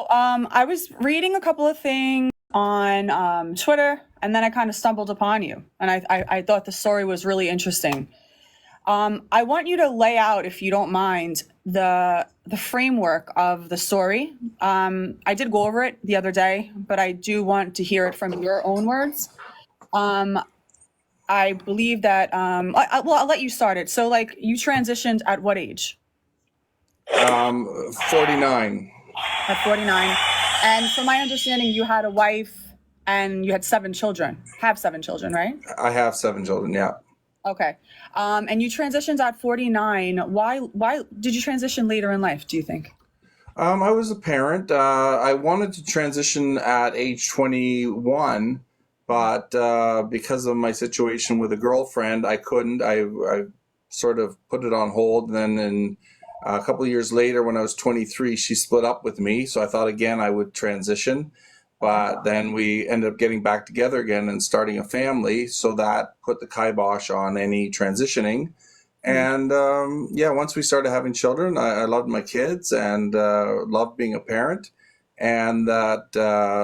I was reading a couple of things on Twitter, and then I kind of stumbled upon you, and I thought the story was really interesting. I want you to lay out, if you don't mind, the framework of the story. I did go over it the other day, but I do want to hear it from your own words. Um, I believe that. Well, I'll let you start it. So, like, you transitioned at what age? 49. At 49. And from my understanding, you had a wife and you had 7 children. Have 7 children, right? I have 7 children, yeah. Okay. And you transitioned at 49. Why did you transition later in life, do you think? I was a parent. I wanted to transition at age 21, but because of my situation with a girlfriend, I couldn't. I sort of put it on hold. And then a couple of years later, when I was 23, she split up with me. So I thought again I would transition. But then we ended up getting back together again and starting a family. So that put the kibosh on any transitioning. And yeah, once we started having children, I loved my kids and loved being a parent. And that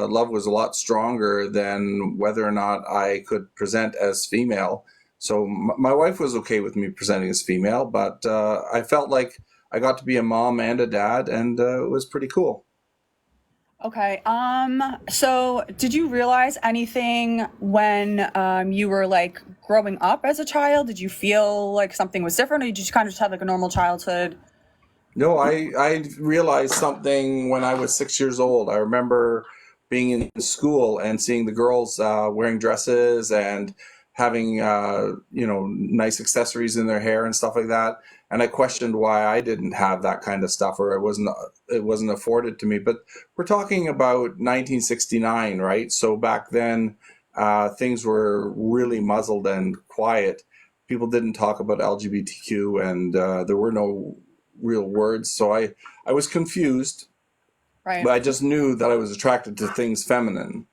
love was a lot stronger than whether or not I could present as female. So my wife was okay with me presenting as female, but I felt like I got to be a mom and a dad, and it was pretty cool. Okay. So did you realize anything when you were like growing up as a child? Did you feel like something was different, or did you kind of just have like a normal childhood? No, I realized something when I was 6 years old. I remember being in school and seeing the girls wearing dresses and having nice accessories in their hair and stuff like that. And I questioned why I didn't have that kind of stuff, or it wasn't afforded to me. But we're talking about 1969, right? So back then, things were really muzzled and quiet. People didn't talk about LGBTQ, and there were no real words. So I was confused, Right. but I just knew that I was attracted to things feminine.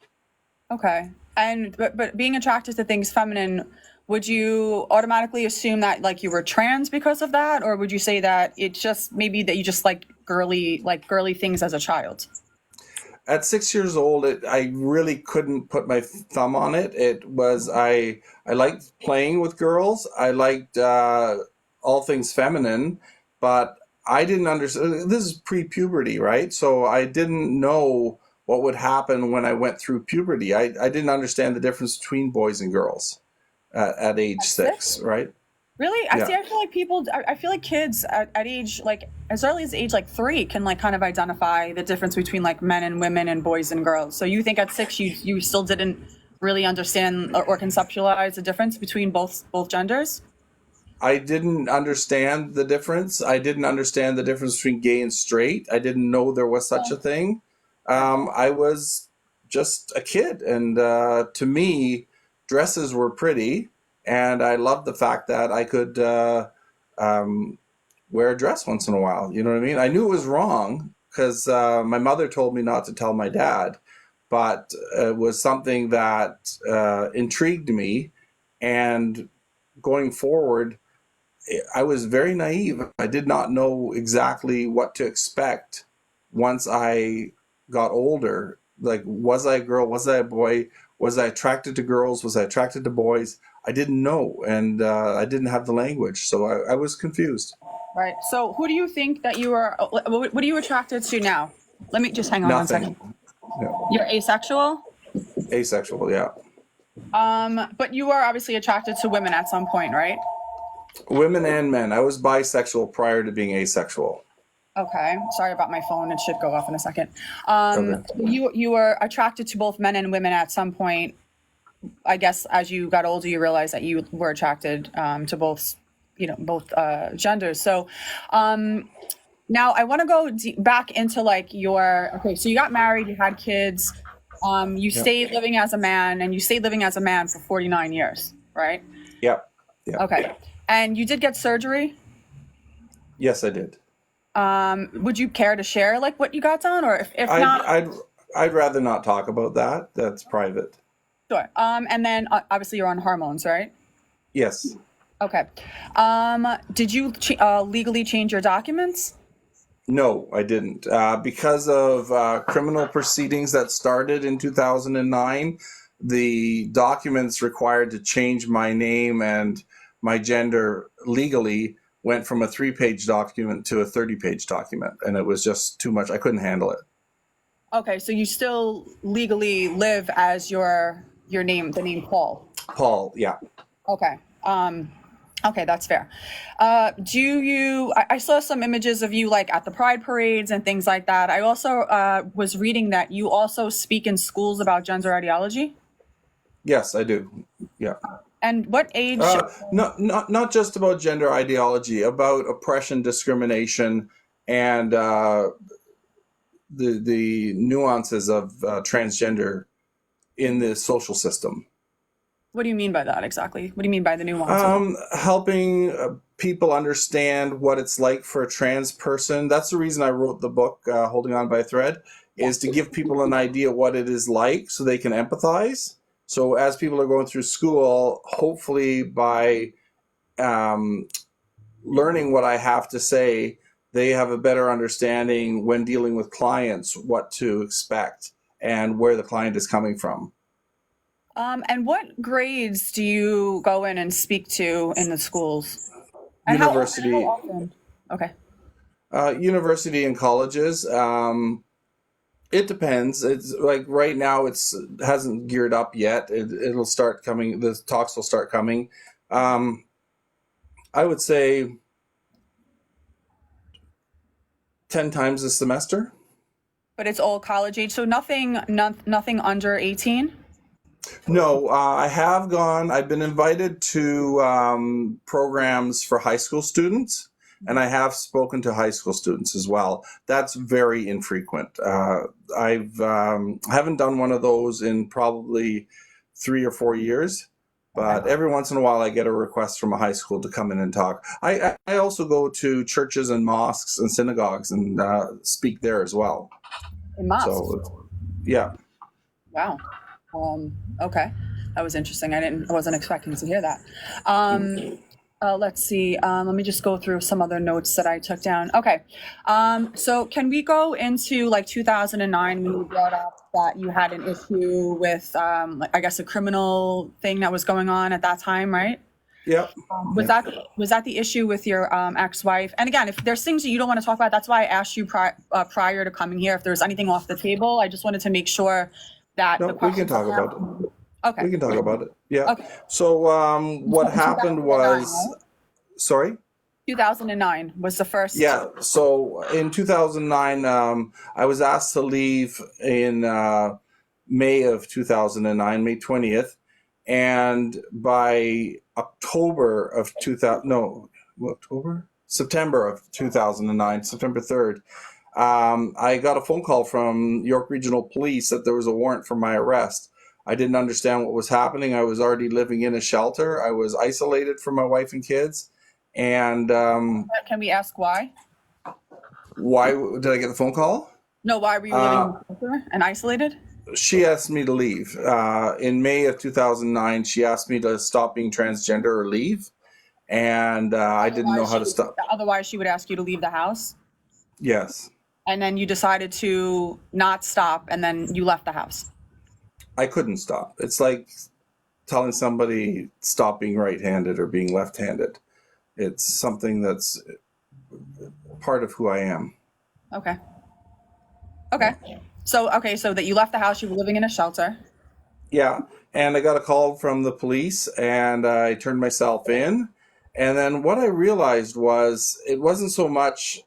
Okay. And but being attracted to things feminine, would you automatically assume that like you were trans because of that, or would you say that it's just maybe that you just like girly things as a child? At 6 years old, I really couldn't put my thumb on it. It was I liked playing with girls. I liked all things feminine, but I didn't understand. This is pre-puberty, right? So I didn't know what would happen when I went through puberty. I didn't understand the difference between boys and girls at age At six? 6, right? Really? I Yeah. see. I feel like people. I feel like kids at age like as early as age like 3 can like kind of identify the difference between like men and women and boys and girls. So you think at 6 you still didn't really understand or conceptualize the difference between both genders? I didn't understand the difference. I didn't understand the difference between gay and straight. I didn't know there was such a Oh, thing. okay. I was just a kid, and to me, dresses were pretty, and I loved the fact that I could um, wear a dress once in a while. You know what I mean? I knew it was wrong because my mother told me not to tell my dad, but it was something that intrigued me, and going forward, I was very naive. I did not know exactly what to expect once I got older. Like, was I a girl? Was I a boy? Was I attracted to girls? Was I attracted to boys? I didn't know, and I didn't have the language, so I was confused. Right. So who do you think that you are? What are you attracted to now? Let me just hang on one second. Nothing. Yeah. You're asexual. Asexual, yeah. But you are obviously attracted to women at some point, right? Women and men. I was bisexual prior to being asexual. Okay. Sorry about my phone. It should go off in a second. Okay. You were attracted to both men and women at some point. I guess as you got older, you realized that you were attracted to both, both genders. So now I want to go back into like your. Okay, so you got married, you had kids, you Yep. stayed living as a man, and you stayed living as a man for 49 years, right? Yep. Yep. Okay. And you did get surgery. Yes, I did. Would you care to share like what you got done, or if I'd not, I'd I'd rather not talk about that. That's private. sure. And then obviously you're on hormones, right? Yes. Okay. Did you legally change your documents? No, I didn't. Because of criminal proceedings that started in 2009, the documents required to change my name and my gender legally went from a 3-page document to a 30-page document. And it was just too much. I couldn't handle it. Okay, so you still legally live as your name, the name Paul. Paul, yeah. Okay. Okay, that's fair. I saw some images of you like at the pride parades and things like that. I also was reading that you also speak in schools about gender ideology. Yes, I do. Yeah. And what age? Not just about gender ideology, about oppression, discrimination, and the nuances of transgender in the social system. What do you mean by that exactly? What do you mean by the nuances? Helping people understand what it's like for a trans person. That's the reason I wrote the book, Holding On by a Thread, is to give people an idea what it is like so they can empathize. So as people are going through school, hopefully by learning what I have to say, they have a better understanding when dealing with clients, what to expect and where the client is coming from. And what grades do you go in and speak to in the schools? And University. How often? Okay. University and colleges. It depends. It's like right now it's hasn't geared up yet. It'll start coming. The talks will start coming. I would say 10 times a semester. But it's all college age, so nothing under 18? No, I have gone. I've been invited to programs for high school students, and I have spoken to high school students as well. That's very infrequent. I haven't done one of those in probably 3 or 4 years, but every once in a while I get a request from a high school to come in and talk. I also go to churches and mosques and synagogues and speak there as well. In mosques? So, yeah. Wow. Okay, that was interesting. I wasn't expecting to hear that. Let's see. Let me just go through some other notes that I took down. Okay. So can we go into like 2009 when you brought up that you had an issue with, I guess, a criminal thing that was going on at that time, right? Yep. Was that the issue with your ex-wife? And again, if there's things that you don't want to talk about, that's why I asked you prior to coming here if there's anything off the table. I just wanted to make sure that we can talk about it. Okay. We can talk about it. Yeah. Okay. So what happened was, sorry? 2009 was the first. Yeah. So in 2009, I was asked to leave in May of 2009, May 20th. And by September of 2009, September 3rd, I got a phone call from York Regional Police that there was a warrant for my arrest. I didn't understand what was happening. I was already living in a shelter. I was isolated from my wife and kids. And can we ask why? Why did I get the phone call? No, why were you living in a shelter and isolated? She asked me to leave. In May of 2009, she asked me to stop being transgender or leave. And I didn't know how to stop. Otherwise, she would ask you to leave the house? Yes. And then you decided to not stop, and then you left the house. I couldn't stop. It's like telling somebody stop being right-handed or being left-handed. It's something that's part of who I am. Okay. So that you left the house, you were living in a shelter. Yeah. And I got a call from the police, and I turned myself in. And then what I realized was it wasn't so much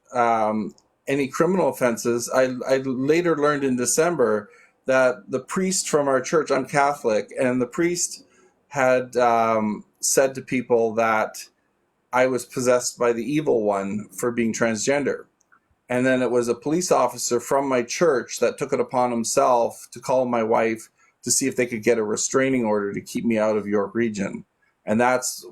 any criminal offenses. I later learned in December that the priest from our church, I'm Catholic, and the priest had said to people that I was possessed by the evil one for being transgender. And then it was a police officer from my church that took it upon himself to call my wife to see if they could get a restraining order to keep me out of York Region. And that's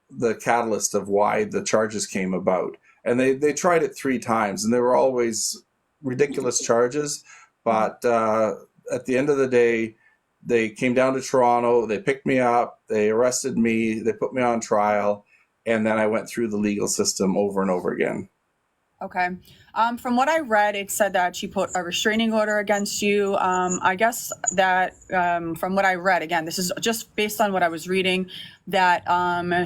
the catalyst of why the charges came about. And they tried it 3 times, and they were always ridiculous charges. But at the end of the day, they came down to Toronto, they picked me up, they arrested me, they put me on trial, and then I went through the legal system over and over again. Okay. From what I read, it said that she put a restraining order against you. I guess that from what I read, again, this is just based on what I was reading, that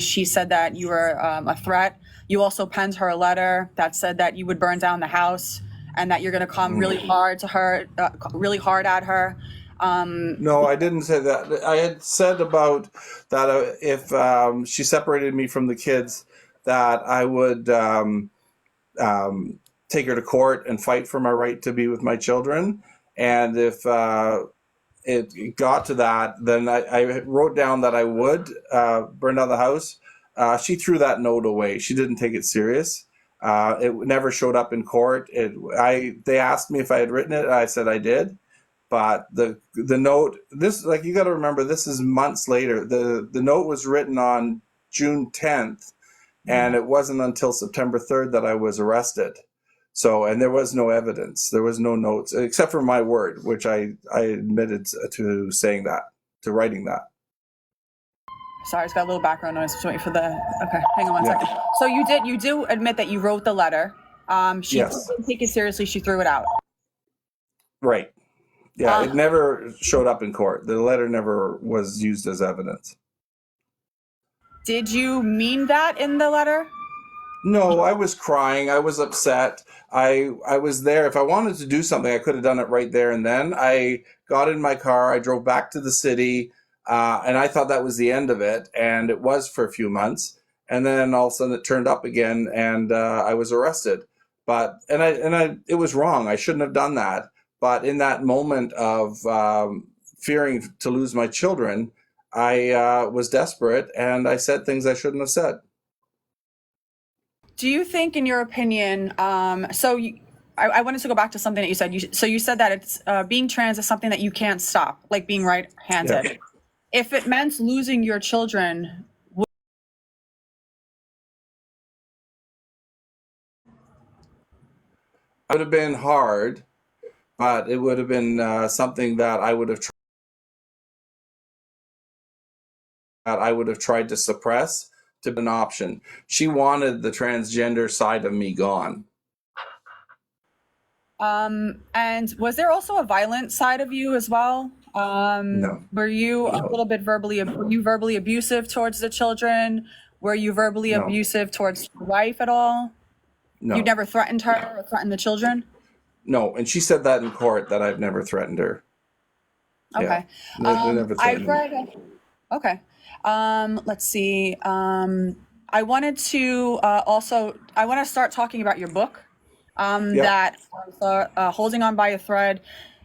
she said that you were a threat. You also penned her a letter that said that you would burn down the house and that you're going to come really hard to her, really hard at her. No, I didn't say that. I had said about that if she separated me from the kids, that I would take her to court and fight for my right to be with my children. And if it got to that, then I wrote down that I would burn down the house. She threw that note away. She didn't take it serious. It never showed up in court. They asked me if I had written it. And I said I did. But the note, this, like, you got to remember, this is months later. The note was written on June 10th, and it wasn't until September 3rd that I was arrested. So, and there was no evidence. There was no notes, except for my word, which I admitted to saying that, to writing that. Sorry, it's got a little background noise. Just waiting for the. Okay, hang on one second. So you do admit that you wrote the letter. She Yes. didn't take it seriously. She threw it out. Right. Yeah, it never showed up in court. The letter never was used as evidence. Did you mean that in the letter? No, I was crying. I was upset. I was there. If I wanted to do something, I could have done it right there and then. I got in my car. I drove back to the city, and I thought that was the end of it. And it was for a few months. And then all of a sudden it turned up again, and I was arrested. It was wrong. I shouldn't have done that. But in that moment of fearing to lose my children, I was desperate, and I said things I shouldn't have said. Do you think, in your opinion, I wanted to go back to something that you said. You said that it's being trans is something that you can't stop, like being right-handed. Yeah. If it meant losing your children, It would have been hard, but it would have been something that I would have tried to suppress to be an option. She wanted the transgender side of me gone. and was there also a violent side of you as well? No. Were you a little bit verbally abusive towards the children? Were you verbally No. abusive towards your wife at all? No. You never threatened her or threatened the children? No, and she said that in court, that I've never threatened her. Okay. Yeah. They never I threatened me. read. Okay. Let's see. I wanted to I want to start talking about your book. That was, Holding On by a Thread.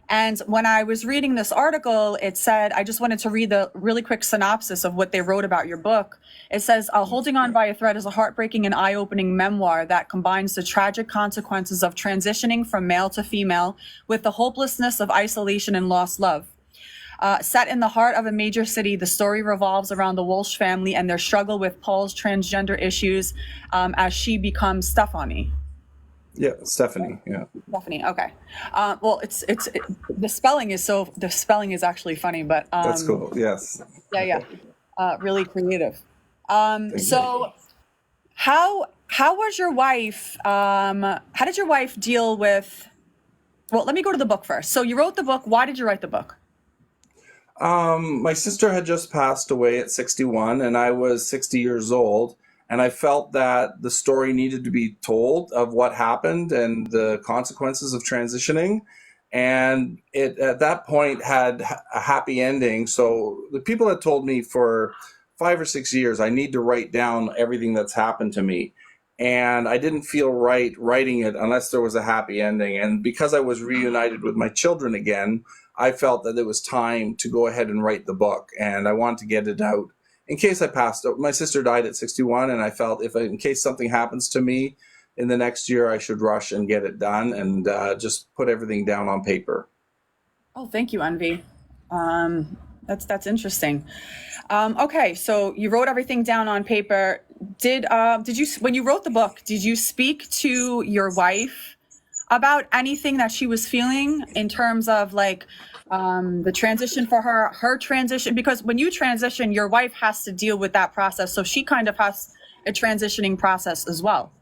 And when I was reading this article, it said, I just wanted to read the really quick synopsis of what they wrote about your book. It says, Holding On by a Thread is a heartbreaking and eye-opening memoir that combines the tragic consequences of transitioning from male to female with the hopelessness of isolation and lost love. Set in the heart of a major city, the story revolves around the Wolscht family and their struggle with Paul's transgender issues as she becomes Stefonknee. Yeah, Stephanie. Yeah. Stephanie. Okay. Well, the spelling is actually funny, but That's cool. Yes. yeah. Really creative. So how was your wife? How did your wife deal with? Well, let me go to the book first. So you wrote the book. Why did you write the book? My sister had just passed away at 61, and I was 60 years old. And I felt that the story needed to be told of what happened and the consequences of transitioning. And it, at that point, had a happy ending. So the people had told me for 5 or 6 years, I need to write down everything that's happened to me. And I didn't feel right writing it unless there was a happy ending. And because I was reunited with my children again, I felt that it was time to go ahead and write the book. And I wanted to get it out in case I passed. My sister died at 61, and I felt in case something happens to me in the next year, I should rush and get it done and just put everything down on paper. Oh, thank you, Envy. That's interesting. Okay, so you wrote everything down on paper. Did you, when you wrote the book, did you speak to your wife about anything that she was feeling in terms of like the transition for her transition? Because when you transition, your wife has to deal with that process. So she kind of has a transitioning process as well.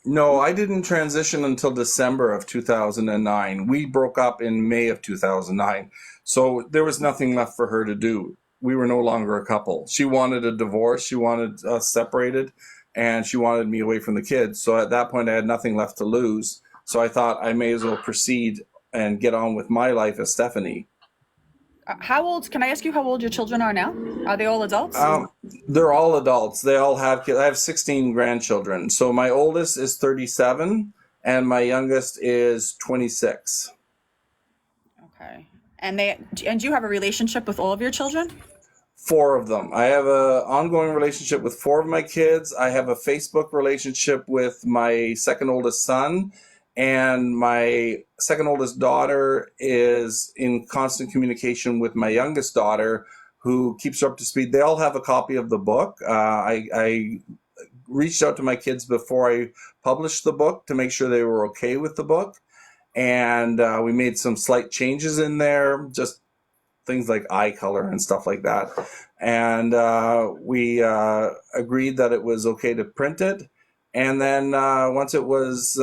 No, I didn't transition until December of 2009. We broke up in May of 2009. So there was nothing left for her to do. We were no longer a couple. She wanted a divorce. She wanted us separated, and she wanted me away from the kids. So at that point, I had nothing left to lose. So I thought I may as well proceed and get on with my life as Stefonknee. How old, can I ask you how old your children are now? Are they all adults? They're all adults. They all have kids. I have 16 grandchildren. So my oldest is 37 and my youngest is 26. Okay. And do you have a relationship with all of your children? 4 of them. I have an ongoing relationship with 4 of my kids. I have a Facebook relationship with my second oldest son, and my second oldest daughter is in constant communication with my youngest daughter, who keeps her up to speed. They all have a copy of the book. I reached out to my kids before I published the book to make sure they were okay with the book. And we made some slight changes in there, just things like eye color and stuff like that. And we agreed that it was okay to print it. And then once it was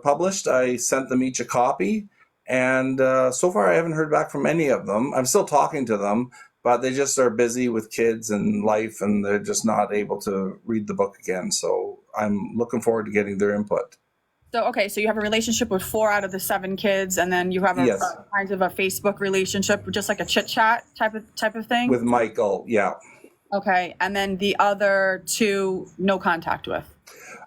published, I sent them each a copy. And so far, I haven't heard back from any of them. I'm still talking to them, but they just are busy with kids and life, and they're just not able to read the book again. So I'm looking forward to getting their input. So, okay, so you have a relationship with 4 out of the 7 kids, and then you have a Yes. kind of a Facebook relationship, just like a chit chat type of thing? With Michael, yeah. Okay, and then the other 2, no contact with.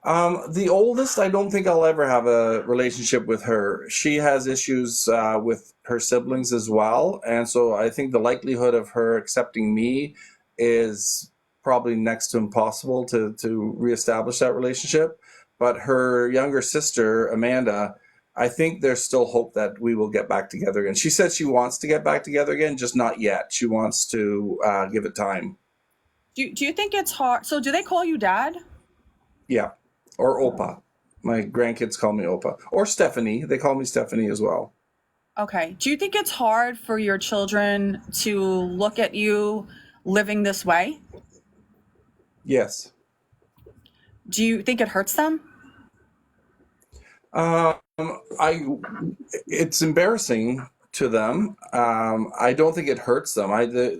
The oldest, I don't think I'll ever have a relationship with her. She has issues with her siblings as well. And so I think the likelihood of her accepting me is probably next to impossible to reestablish that relationship. But her younger sister, Amanda, I think there's still hope that we will get back together again. She said she wants to get back together again, just not yet. She wants to give it time. Do you think it's hard? So do they call you dad? Yeah. Or Opa. My grandkids call me Opa. Or Stefonknee. They call me Stefonknee as well. Okay. Do you think it's hard for your children to look at you living this way? Yes. Do you think it hurts them? It's embarrassing to them. I don't think it hurts them.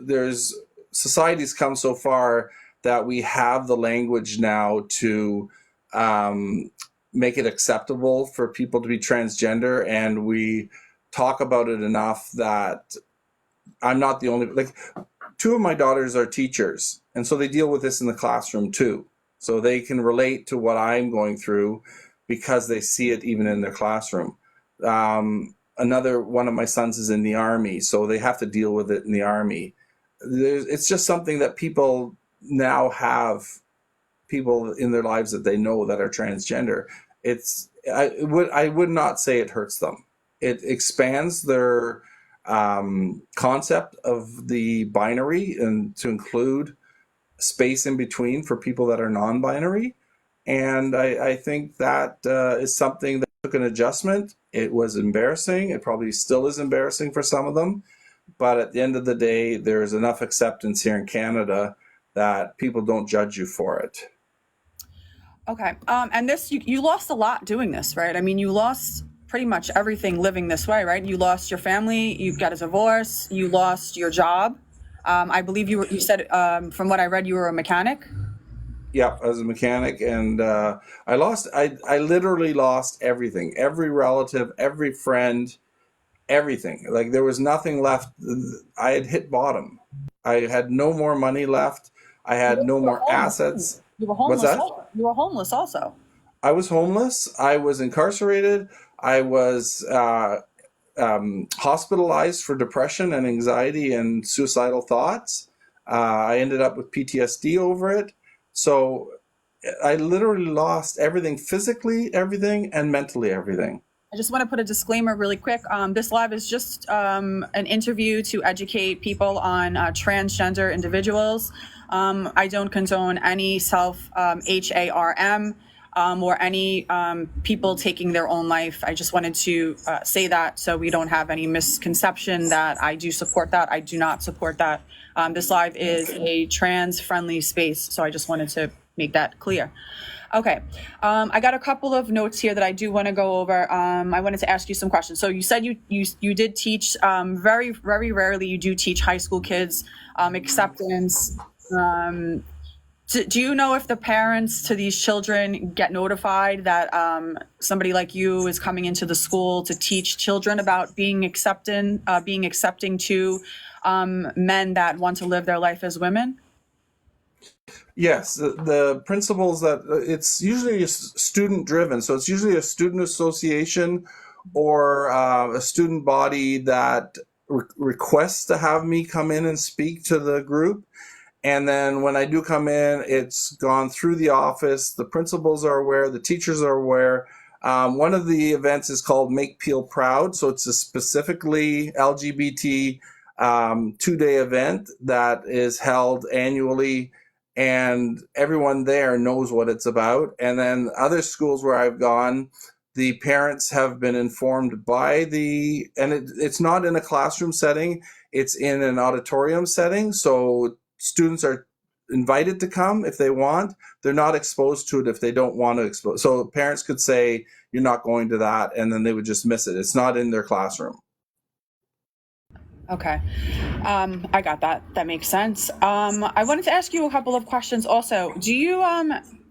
There's society's come so far that we have the language now to make it acceptable for people to be transgender, and we talk about it enough that I'm not the only, like, 2 of my daughters are teachers, and so they deal with this in the classroom too. So they can relate to what I'm going through because they see it even in their classroom. Another one of my sons is in the Army, so they have to deal with it in the Army. It's just something that people now have people in their lives that they know that are transgender. I would not say it hurts them. It expands their concept of the binary and to include space in between for people that are non-binary. And I think that is something that took an adjustment. It was embarrassing. It probably still is embarrassing for some of them. But at the end of the day, there is enough acceptance here in Canada that people don't judge you for it. Okay. And this, you lost a lot doing this, right? I mean, you lost pretty much everything living this way, right? You lost your family, you got a divorce, you lost your job. I believe you said, from what I read, you were a mechanic. Yeah, I was a mechanic, and I literally lost everything, every relative, every friend, everything. Like, there was nothing left. I had hit bottom. I had no more money left. I had no more assets. You were homeless. What's that? You were homeless also. I was homeless. I was incarcerated. I was hospitalized for depression and anxiety and suicidal thoughts. I ended up with PTSD over it. So I literally lost everything, physically everything, and mentally everything. I just want to put a disclaimer really quick. This live is just an interview to educate people on transgender individuals. I don't condone any self-harm or any people taking their own life. I just wanted to say that so we don't have any misconception that I do support that. I do not support that. This live is a trans-friendly space, so I just wanted to make that clear. Okay. I got a couple of notes here that I do want to go over. I wanted to ask you some questions. So you said you did teach, very, very rarely you do teach high school kids, acceptance. Do you know if the parents to these children get notified that somebody like you is coming into the school to teach children about being accepting to men that want to live their life as women? Yes, the principles that it's usually student driven. So it's usually a student association or a student body that requests to have me come in and speak to the group. And then when I do come in, it's gone through the office. The principals are aware, the teachers are aware. One of the events is called Make Peel Proud. So it's a specifically LGBT 2-day event that is held annually, and everyone there knows what it's about. And then other schools where I've gone, the parents have been informed by it's not in a classroom setting, it's in an auditorium setting. So students are invited to come if they want. They're not exposed to it if they don't want to expose. So parents could say, you're not going to that, and then they would just miss it. It's not in their classroom. Okay. I got that. That makes sense. I wanted to ask you a couple of questions also. Do you,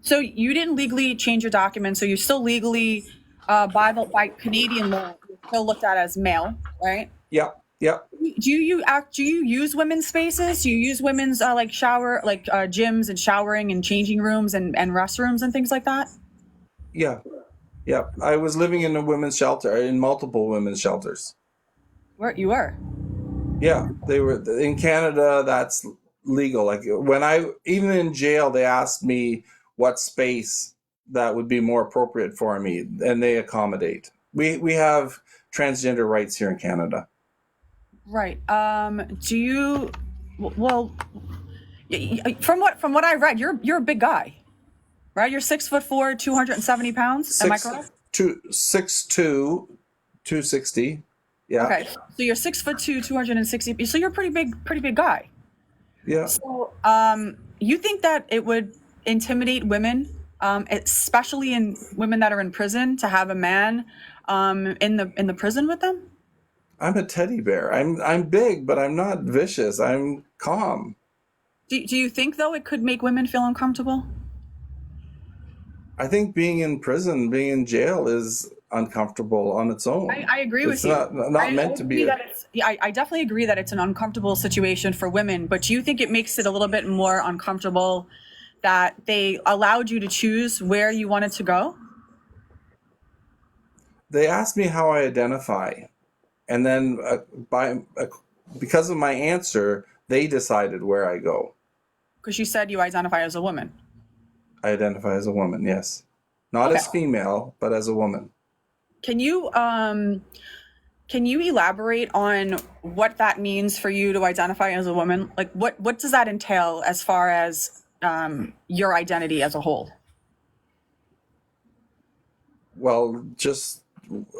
so you didn't legally change your documents, so you're still legally, by Canadian law, you're still looked at as male, right? Yep. Yep. Do you use women's spaces? Do you use women's, like shower, like, gyms and showering and changing rooms and restrooms and things like that? Yeah. Yep. I was living in a women's shelter, in multiple women's shelters. Where you were? Yeah, they were in Canada. That's legal. Like even in jail, they asked me what space that would be more appropriate for me, and they accommodate. We have transgender rights here in Canada. Right. Do you, well, from what I read, you're a big guy, right? You're 6'4", 270 pounds. Am I correct? 6'2", 260. Yeah. Okay. So you're 6'2", 260. So you're a pretty big guy. Yeah. So, you think that it would intimidate women, especially in women that are in prison, to have a man, in the prison with them? I'm a teddy bear. I'm big, but I'm not vicious. I'm calm. Do you think though it could make women feel uncomfortable? I think being in prison, being in jail is uncomfortable on its own. I agree with you. It's not meant to be. I definitely agree that it's an uncomfortable situation for women, but do you think it makes it a little bit more uncomfortable that they allowed you to choose where you wanted to go? They asked me how I identify, and then because of my answer, they decided where I go. Because you said you identify as a woman. I identify as a woman, yes. Not as female, but as a woman. Can you elaborate on what that means for you to identify as a woman? Like what does that entail as far as your identity as a whole? Well, just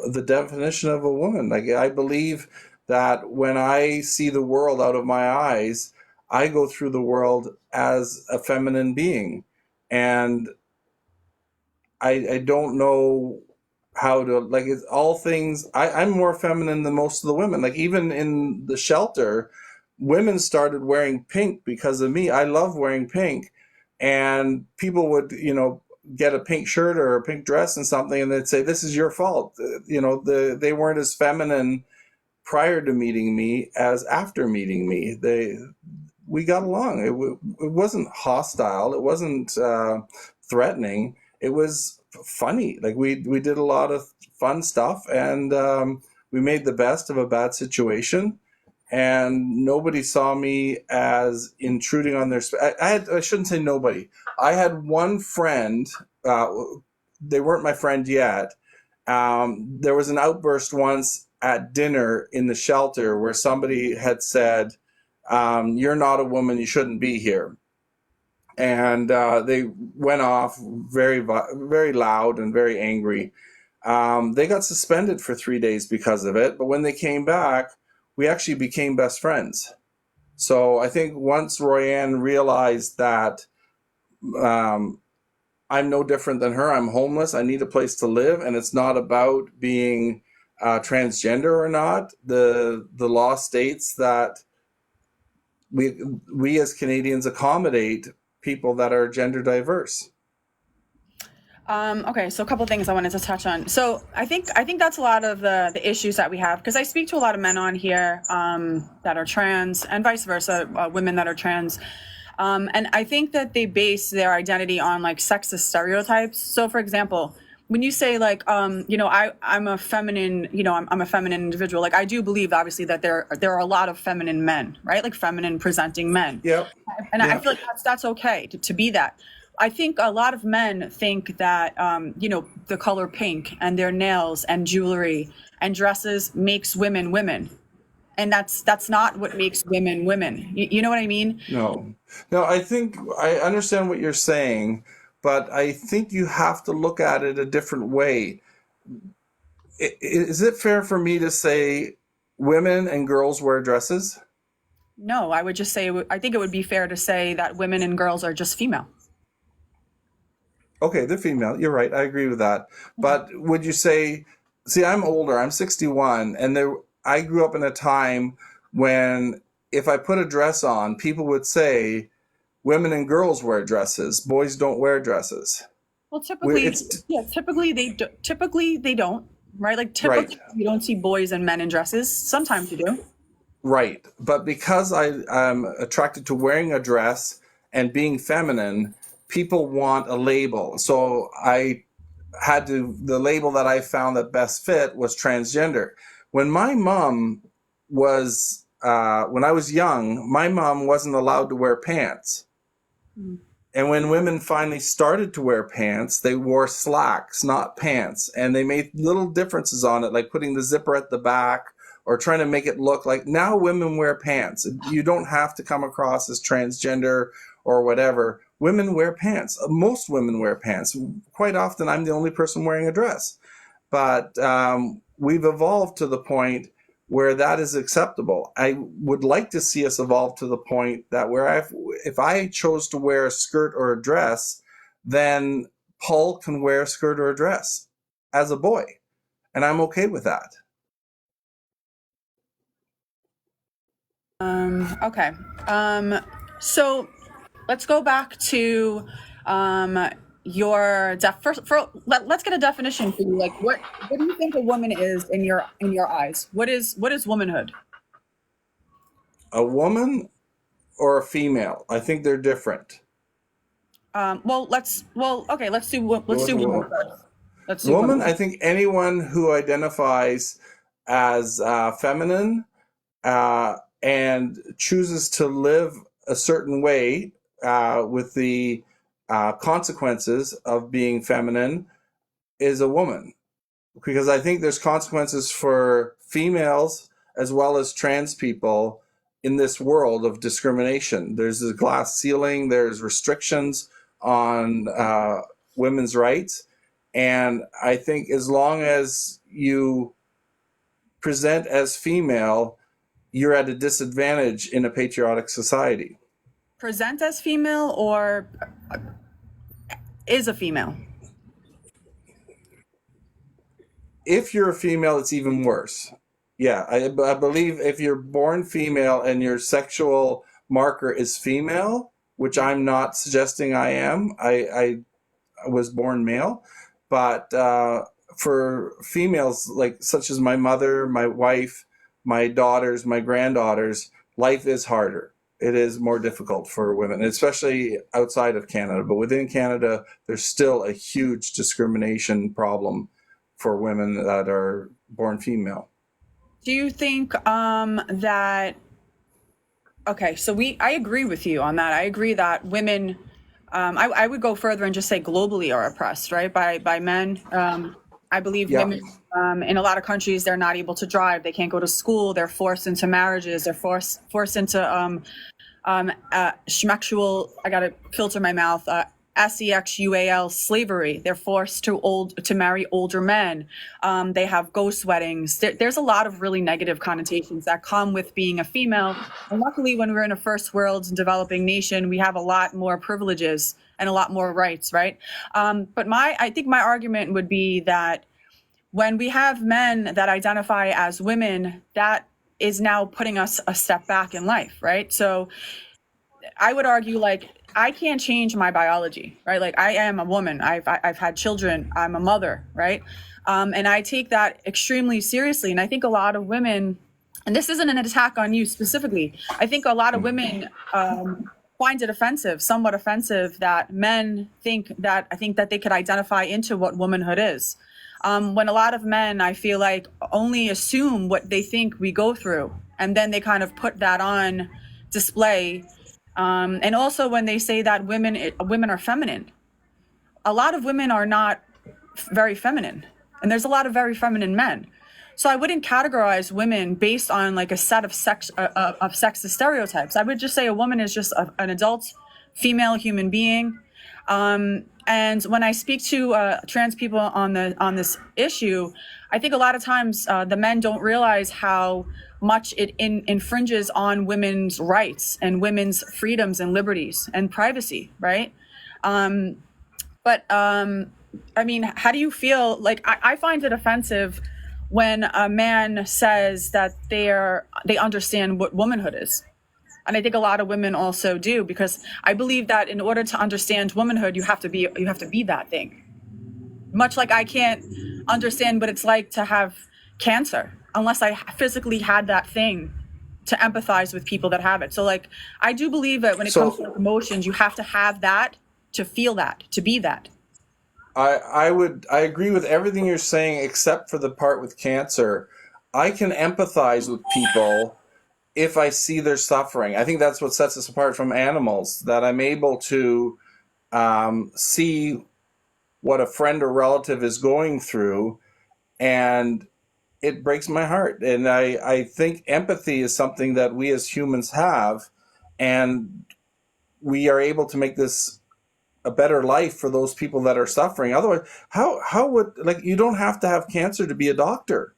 the definition of a woman. Like, I believe that when I see the world out of my eyes, I go through the world as a feminine being. And I don't know how to, like, it's all things. I'm more feminine than most of the women. Like, even in the shelter, women started wearing pink because of me. I love wearing pink. And people would, get a pink shirt or a pink dress and something, and they'd say, this is your fault. They weren't as feminine prior to meeting me as after meeting me. We got along. It wasn't hostile. It wasn't threatening. It was funny. Like, we did a lot of fun stuff, and we made the best of a bad situation. And nobody saw me as intruding on their space. I shouldn't say nobody. I had one friend. They weren't my friend yet. There was an outburst once at dinner in the shelter where somebody had said, you're not a woman, you shouldn't be here. And they went off very, very loud and very angry. They got suspended for 3 days because of it. But when they came back, we actually became best friends. So I think once Royanne realized that um, I'm no different than her. I'm homeless. I need a place to live, and it's not about being transgender or not. The law states that we as Canadians accommodate people that are gender diverse. Okay, so a couple things I wanted to touch on. So I think that's a lot of the issues that we have, because I speak to a lot of men on here that are trans, and vice versa, women that are trans. And I think that they base their identity on like sexist stereotypes. So, for example, when you say like, I'm a feminine, I'm a feminine individual. Like, I do believe, obviously, that there are a lot of feminine men, right? Like feminine presenting men, Yep. and I Yep. feel like that's okay to be that. I think a lot of men think that the color pink and their nails and jewelry and dresses makes women women, and that's not what makes women women. You know what I mean? No. No, I think I understand what you're saying, but I think you have to look at it a different way. Is it fair for me to say women and girls wear dresses? No, I would just say I think it would be fair to say that women and girls are just female. Okay, they're female. You're right. I agree with that. But would you say, see, I'm older. I'm 61, and I grew up in a time when if I put a dress on, people would say women and girls wear dresses. Boys don't wear dresses. Well, It's typically they don't, right? Like right. typically you don't see boys and men in dresses. Sometimes you do. Right. But because I'm attracted to wearing a dress and being feminine, people want a label. So the label that I found that best fit was transgender. When my mom when I was young, my mom wasn't allowed to wear pants. Mm. And when women finally started to wear pants, they wore slacks, not pants. And they made little differences on it, like putting the zipper at the back or trying to make it look like now women wear pants. You don't have to come across as transgender or whatever. Women wear pants. Most women wear pants. Quite often, I'm the only person wearing a dress. But we've evolved to the point where that is acceptable. I would like to see us evolve to the point that if I chose to wear a skirt or a dress, then Paul can wear a skirt or a dress as a boy. And I'm okay with that. Okay. So let's go back to let's get a definition for you. Like, what do you think a woman is in your eyes? What is womanhood? A woman or a female, I think they're different. Let's What's do a woman woman? first. Let's do Woman, I woman. think anyone who identifies as feminine and chooses to live a certain way with the consequences of being feminine is a woman. Because I think there's consequences for females as well as trans people in this world of discrimination. There's a glass ceiling, there's restrictions on women's rights. And I think as long as you present as female, you're at a disadvantage in a patriotic society. Present as female or is a female? If you're a female, it's even worse. Yeah, I believe if you're born female and your sexual marker is female, which I'm not suggesting I am, I was born male, but for females like such as my mother, my wife, my daughters, my granddaughters, life is harder. It is more difficult for women, especially outside of Canada. But within Canada, there's still a huge discrimination problem for women that are born female. Do you think that okay, so I agree with you on that. I agree that women, I would go further and just say globally are oppressed, right, by men. I believe Yeah. women in a lot of countries, they're not able to drive, they can't go to school, they're forced into marriages, they're forced into schmexual. I gotta filter my mouth. Sexual slavery. They're forced to marry older men. They have ghost weddings. There's a lot of really negative connotations that come with being a female. And luckily, when we're in a first world and developing nation, we have a lot more privileges and a lot more rights, right? But I think my argument would be that when we have men that identify as women, that is now putting us a step back in life, right? So I would argue, like, I can't change my biology, right? Like, I am a woman. I've had children. I'm a mother, right? And I take that extremely seriously. And I think a lot of women, and this isn't an attack on you specifically, I think a lot of women find it offensive, somewhat offensive, that men think that they could identify into what womanhood is. When a lot of men, I feel like, only assume what they think we go through, and then they kind of put that on display. And also when they say that women are feminine, a lot of women are not very feminine, and there's a lot of very feminine men. So I wouldn't categorize women based on like a set of sexist stereotypes. I would just say a woman is just an adult female human being. And when I speak to trans people on this issue, I think a lot of times the men don't realize how much it infringes on women's rights and women's freedoms and liberties and privacy, right? But I mean, how do you feel? Like, I find it offensive when a man says that they understand what womanhood is. And I think a lot of women also do, because I believe that in order to understand womanhood, you have to be that thing. Much like I can't understand what it's like to have cancer unless I physically had that thing to empathize with people that have it. So, like, I do believe that when it comes to emotions, you have to have that to feel that, to be that. I agree with everything you're saying except for the part with cancer. I can empathize with people if I see their suffering. I think that's what sets us apart from animals, that I'm able to see what a friend or relative is going through, and it breaks my heart. And I think empathy is something that we as humans have, and we are able to make this a better life for those people that are suffering. Otherwise, how would, like, you don't have to have cancer to be a doctor,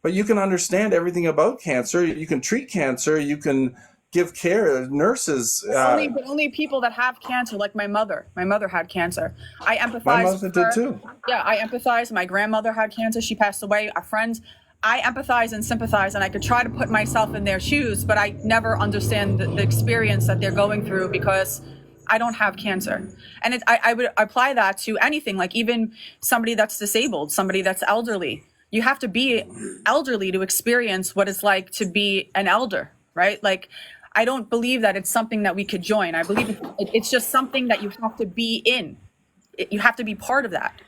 but you can understand everything about cancer. You can treat cancer. You can give care. Nurses. But only people that have cancer, like my mother. My mother had cancer. I empathize. My mother did too. Yeah, I empathize. My grandmother had cancer. She passed away. Our friends. I empathize and sympathize, and I could try to put myself in their shoes, but I never understand the experience that they're going through, because I don't have cancer. And I would apply that to anything, like even somebody that's disabled, somebody that's elderly. You have to be elderly to experience what it's like to be an elder, right? Like, I don't believe that it's something that we could join. I believe it's just something that you have to be in. You have to be part of that.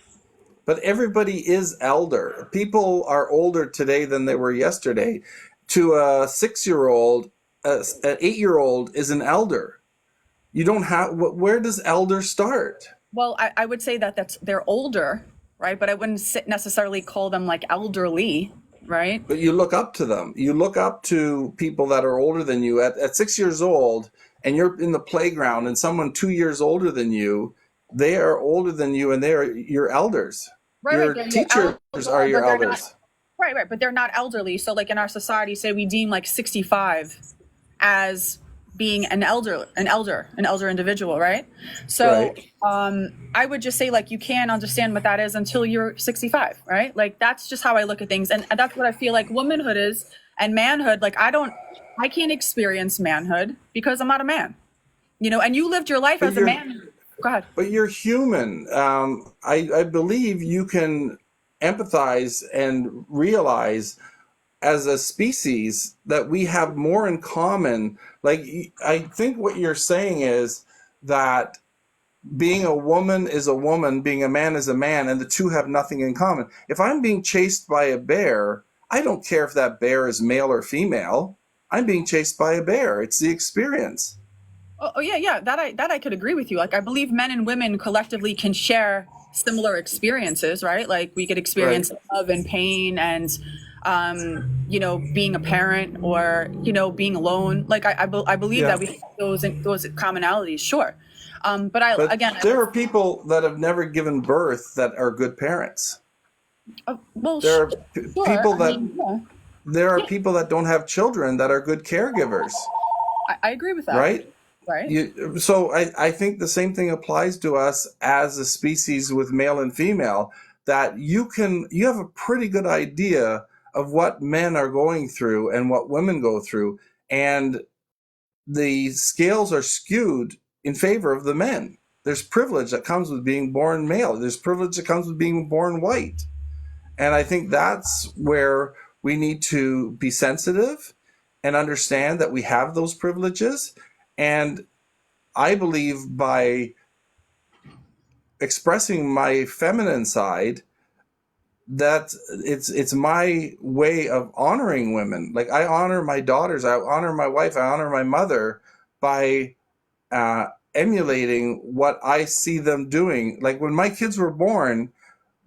But everybody is elder. People are older today than they were yesterday. To a 6-year-old, an 8-year-old is an elder. You don't have, where does elder start? Well, I would say that they're older, right? But I wouldn't necessarily call them like elderly, right? But you look up to them. You look up to people that are older than you. At 6 years old, and you're in the playground, and someone 2 years older than you, they are older than you, and they are your elders. Right, your teachers are your elders. Right, but they're not elderly. So, like, in our society, say we deem like 65 as being an elder individual, right? So right. I would just say, like, you can't understand what that is until you're 65, right? Like, that's just how I look at things. And that's what I feel like womanhood is, and manhood. Like, I can't experience manhood because I'm not a man, and you lived your life as a man. Go ahead. But you're human. I believe you can empathize and realize as a species that we have more in common. Like, I think what you're saying is that being a woman is a woman, being a man is a man, and the two have nothing in common. If I'm being chased by a bear, I don't care if that bear is male or female. I'm being chased by a bear. It's the experience. Oh yeah. That I could agree with you. Like, I believe men and women collectively can share similar experiences, right? Like, we could experience love and pain, and being a parent, or being alone. Like, I believe that we have those commonalities, sure. But again, there are people that have never given birth that are good parents. There are people that don't have children that are good caregivers. I agree with that. Right? Right. So I think the same thing applies to us as a species with male and female, that you have a pretty good idea of what men are going through and what women go through. And the scales are skewed in favor of the men. There's privilege that comes with being born male. There's privilege that comes with being born white. And I think that's where we need to be sensitive and understand that we have those privileges. And I believe by expressing my feminine side, that it's my way of honoring women. Like, I honor my daughters, I honor my wife, I honor my mother by emulating what I see them doing. Like, when my kids were born,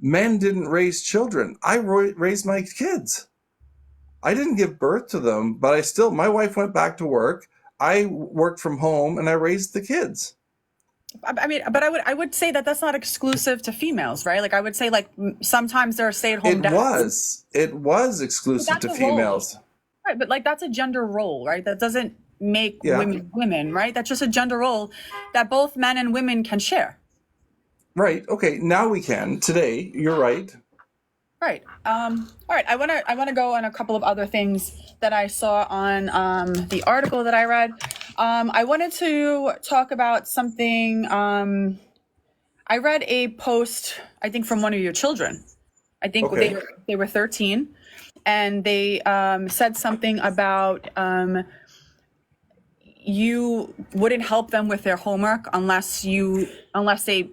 men didn't raise children. I raised my kids. I didn't give birth to them, but my wife went back to work. I worked from home and I raised the kids. I mean, but I would say that that's not exclusive to females, right? Like, I would say, like, sometimes there are stay-at-home dads. It was exclusive to females. Right, but like, that's a gender role, right? That doesn't make women, right? That's just a gender role that both men and women can share. Right. Okay. Now we can. Today, you're right. Right. All right. I wanna go on a couple of other things that I saw on the article that I read. I wanted to talk about something. I read a post, I think, from one of your children. I think they were 13, and they said something about you wouldn't help them with their homework unless they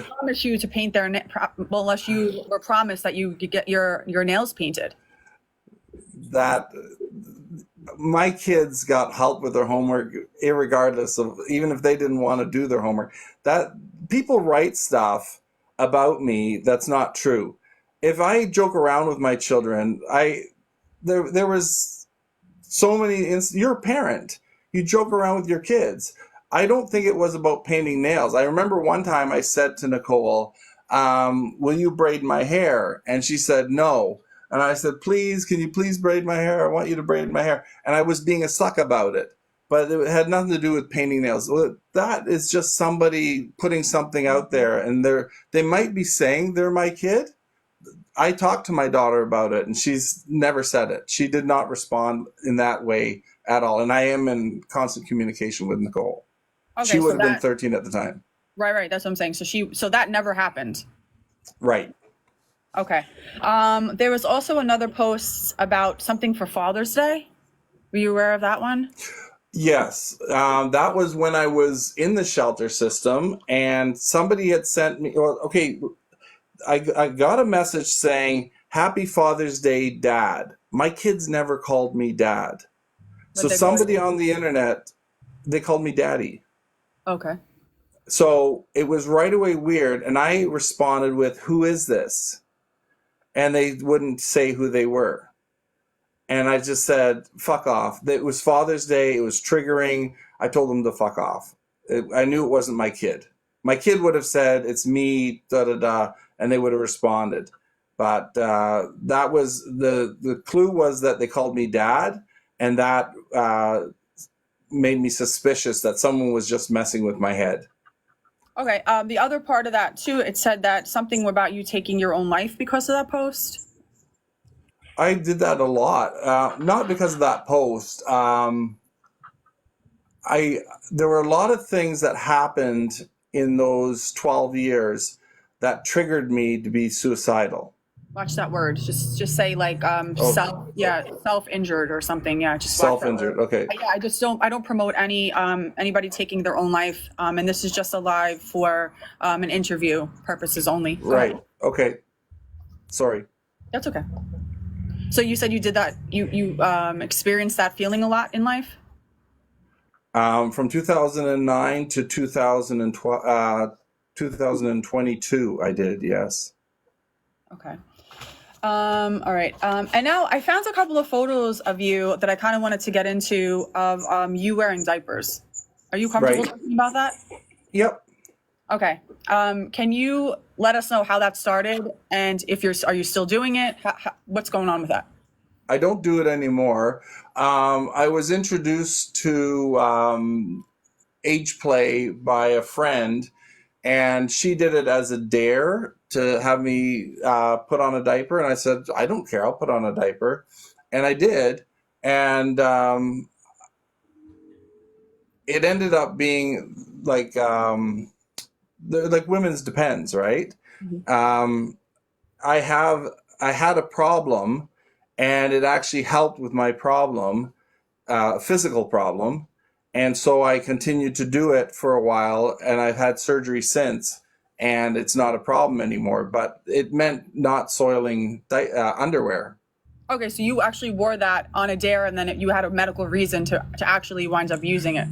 promise you to paint unless you were promised that you could get your nails painted. That my kids got help with their homework, irregardless of, even if they didn't want to do their homework. That people write stuff about me that's not true. If I joke around with my children, there was so many. You're a parent. You joke around with your kids. I don't think it was about painting nails. I remember one time I said to Nicole, will you braid my hair? And she said no. And I said, please, can you please braid my hair? I want you to braid my hair. And I was being a suck about it. But it had nothing to do with painting nails. That is just somebody putting something out there. And they might be saying they're my kid. I talked to my daughter about it, and she's never said it. She did not respond in that way at all. And I am in constant communication with Nicole. Okay, she would have been 13 at the time. Right. That's what I'm saying. So that never happened. Right. Okay. There was also another post about something for Father's Day. Were you aware of that one? Yes. That was when I was in the shelter system, and somebody had sent me, I got a message saying, Happy Father's Day, Dad. My kids never called me Dad. So somebody on the internet, they called me Daddy. Okay. So it was right away weird, and I responded with, who is this? And they wouldn't say who they were. And I just said, fuck off. It was Father's Day. It was triggering. I told them to fuck off. I knew it wasn't my kid. My kid would have said, it's me, da-da-da, and they would have responded. But that was, the clue was that they called me Dad, and that made me suspicious that someone was just messing with my head. Okay. The other part of that too, it said that something about you taking your own life because of that post. I did that a lot. Not because of that post. There were a lot of things that happened in those 12 years that triggered me to be suicidal. Watch that word. Just say like self-injured or something. Yeah, just self-injured. Okay. I don't promote anybody taking their own life. And this is just a live for an interview purposes only. Right. Okay. Sorry. That's okay. So you said you did that. You experienced that feeling a lot in life. From 2009 to 2022, I did. Yes. Okay. All right. And now I found a couple of photos of you that I kind of wanted to get into of you wearing diapers. Are you comfortable talking about that? Yep. Okay. Can you let us know how that started, and are you still doing it? What's going on with that? I don't do it anymore. I was introduced to age play by a friend, and she did it as a dare to have me put on a diaper. And I said, I don't care, I'll put on a diaper. And I did. And it ended up being like women's depends, right? Mhm. Um, I had a problem, and it actually helped with my problem, physical problem, and so I continued to do it for a while, and I've had surgery since, and it's not a problem anymore. But it meant not soiling underwear. Okay, so you actually wore that on a dare, and then you had a medical reason to actually wind up using it.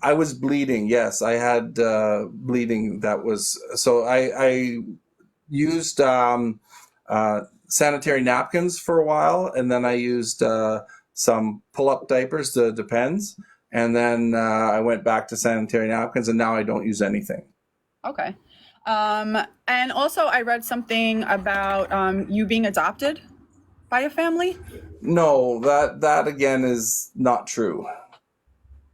I was bleeding. Yes, I had bleeding. That was so. I used sanitary napkins for a while, and then I used some pull-up diapers, the Depends, and then I went back to sanitary napkins, and now I don't use anything. Okay. And also, I read something about you being adopted by a family. No, that again is not true.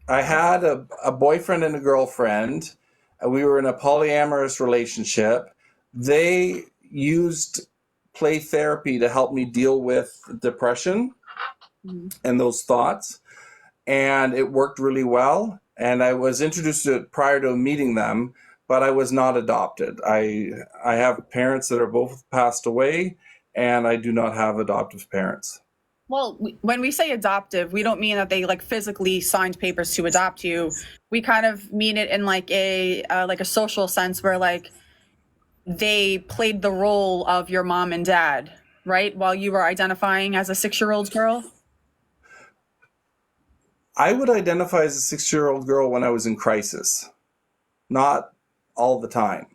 I had a boyfriend and a girlfriend. We were in a polyamorous relationship. They used play therapy to help me deal with depression Mhm. and those thoughts. And it worked really well. And I was introduced to it prior to meeting them, but I was not adopted. I have parents that are both passed away, and I do not have adoptive parents. Well, when we say adoptive, we don't mean that they like physically signed papers to adopt you. We kind of mean it in like a social sense where like they played the role of your mom and dad, right? While you were identifying as a 6-year-old girl. I would identify as a 6-year-old girl when I was in crisis, not all the time.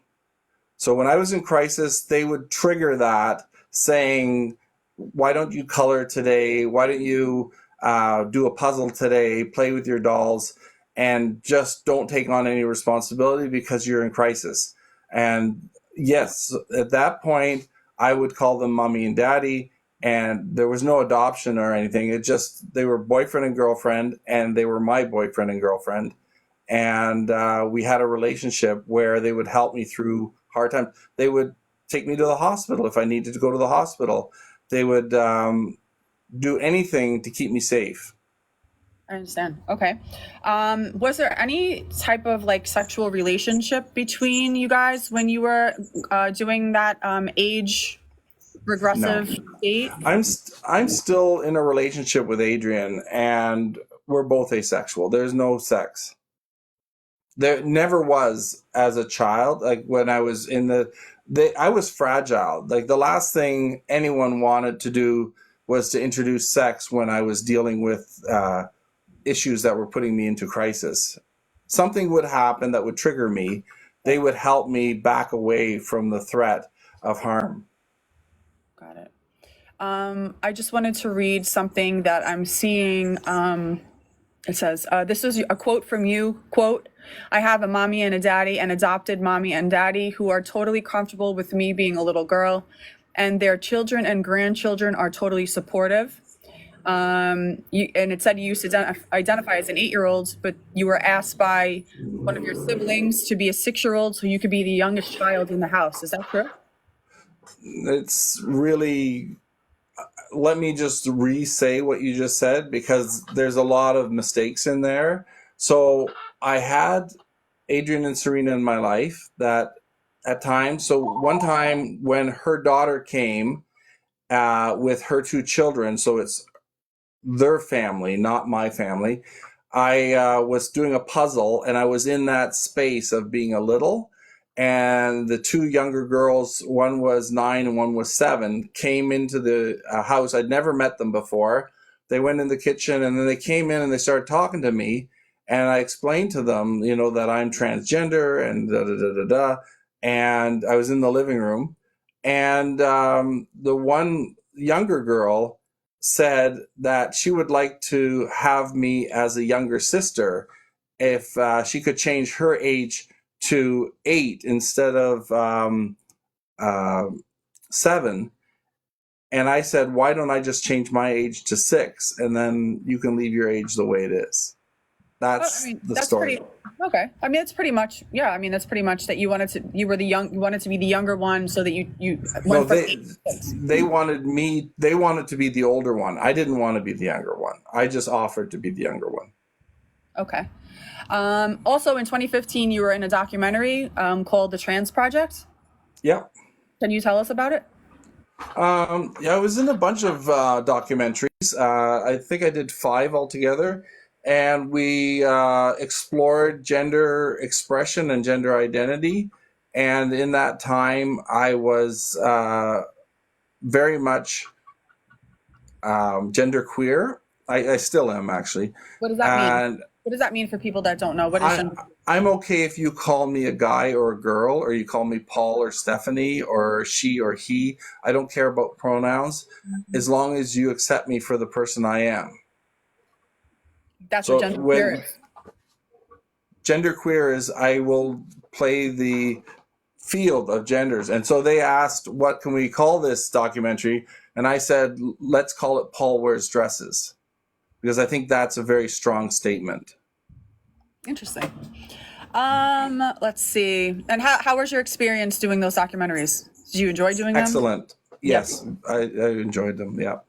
So when I was in crisis, they would trigger that saying, why don't you color today? Why don't you do a puzzle today? Play with your dolls, and just don't take on any responsibility because you're in crisis. And yes, at that point, I would call them mommy and daddy. And there was no adoption or anything. It just, they were boyfriend and girlfriend, and they were my boyfriend and girlfriend. And we had a relationship where they would help me through hard times. They would take me to the hospital if I needed to go to the hospital. They would do anything to keep me safe. I understand. Okay. Was there any type of like sexual relationship between you guys when you were doing that age No, regressive state? I'm still in a relationship with Adrian, and we're both asexual. There's no sex. There never was as a child. Like when I was in I was fragile. Like the last thing anyone wanted to do was to introduce sex when I was dealing with issues that were putting me into crisis. Something would happen that would trigger me. They would help me back away from the threat of harm. Got it. I just wanted to read something that I'm seeing. It says, this is a quote from you, quote, I have a mommy and a daddy, an adopted mommy and daddy who are totally comfortable with me being a little girl, and their children and grandchildren are totally supportive. And it said you used to identify as an 8-year-old, but you were asked by one of your siblings to be a 6-year-old so you could be the youngest child in the house. Is that true? It's really, let me just re-say what you just said because there's a lot of mistakes in there. So I had Adrian and Serena in my life that at times. So one time when her daughter came with her two children, so it's their family, not my family. I was doing a puzzle, and I was in that space of being a little. And the two younger girls, one was 9 and one was 7, came into the house. I'd never met them before. They went in the kitchen, and then they came in and they started talking to me. And I explained to them, that I'm transgender and da da da da da. And I was in the living room, and the one younger girl said that she would like to have me as a younger sister if she could change her age to 8 instead of uh, 7. And I said, why don't I just change my age to 6, and then you can leave your age the way it is. I That's mean, the that's story. pretty okay. I mean, it's pretty much, yeah. I mean, that's pretty much that you wanted to be the younger one, so that you No, went from 8 to 6. they wanted to be the older one. I didn't want to be the younger one. I just offered to be the younger one. Okay. Also, in 2015, you were in a documentary called The Trans Project. Yep. Can you tell us about it? Yeah, I was in a bunch of documentaries. I think I did 5 altogether, and we explored gender expression and gender identity. And in that time, I was very much gender queer. I still am, actually. What does that mean? And What does that mean for people that don't know? What is gender? I'm okay if you call me a guy or a girl, or you call me Paul or Stephanie or she or he. I don't care about pronouns, as long as you accept me for the person I am. That's So what gender queer when is. gender queer is, I will play the field of genders. And so they asked, what can we call this documentary? And I said, let's call it Paul Wears Dresses, because I think that's a very strong statement. Interesting. Let's see. And how was your experience doing those documentaries? Did you enjoy doing them? Excellent. Yes, I enjoyed them. Yeah.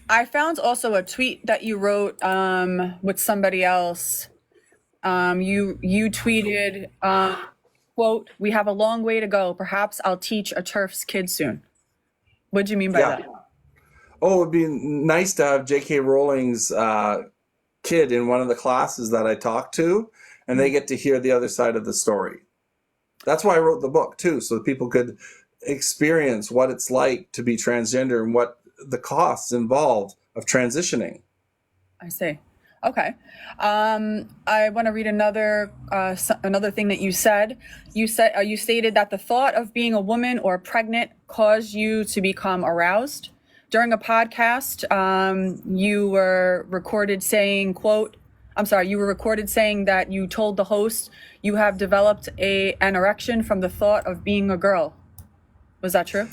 I found also a tweet that you wrote with somebody else. You tweeted, quote, "We have a long way to go. Perhaps I'll teach a TERF's kid soon." What do you mean by Yeah. that? Oh, it'd be nice to have J.K. Rowling's kid in one of the classes that I talk to, and they get to hear the other side of the story. That's why I wrote the book too, so that people could experience what it's like to be transgender and what the costs involved of transitioning. I see. Okay. I want to read another thing that you said. You stated that the thought of being a woman or pregnant caused you to become aroused. During a podcast, you were recorded saying, quote, you were recorded saying that you told the host you have developed an erection from the thought of being a girl. Was that true?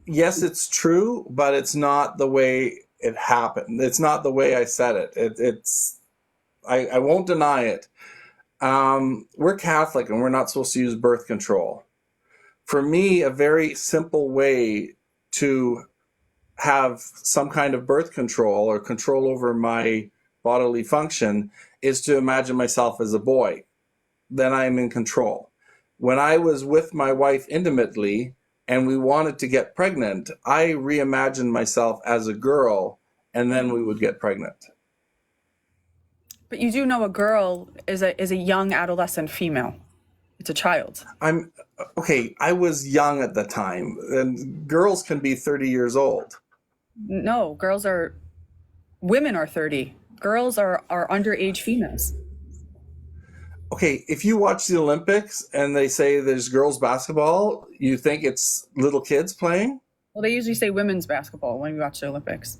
Yes, it's true, but it's not the way it happened. It's not the way I said it. I won't deny it. We're Catholic and we're not supposed to use birth control. For me, a very simple way to have some kind of birth control or control over my bodily function is to imagine myself as a boy. Then I'm in control. When I was with my wife intimately and we wanted to get pregnant, I reimagined myself as a girl, and then we would get pregnant. But you do know a girl is a young adolescent female. It's a child. I was young at the time, and girls can be 30 years old. No, women are 30. Girls are underage females. Okay, if you watch the Olympics and they say there's girls basketball, you think it's little kids playing? Well, they usually say women's basketball when you watch the Olympics.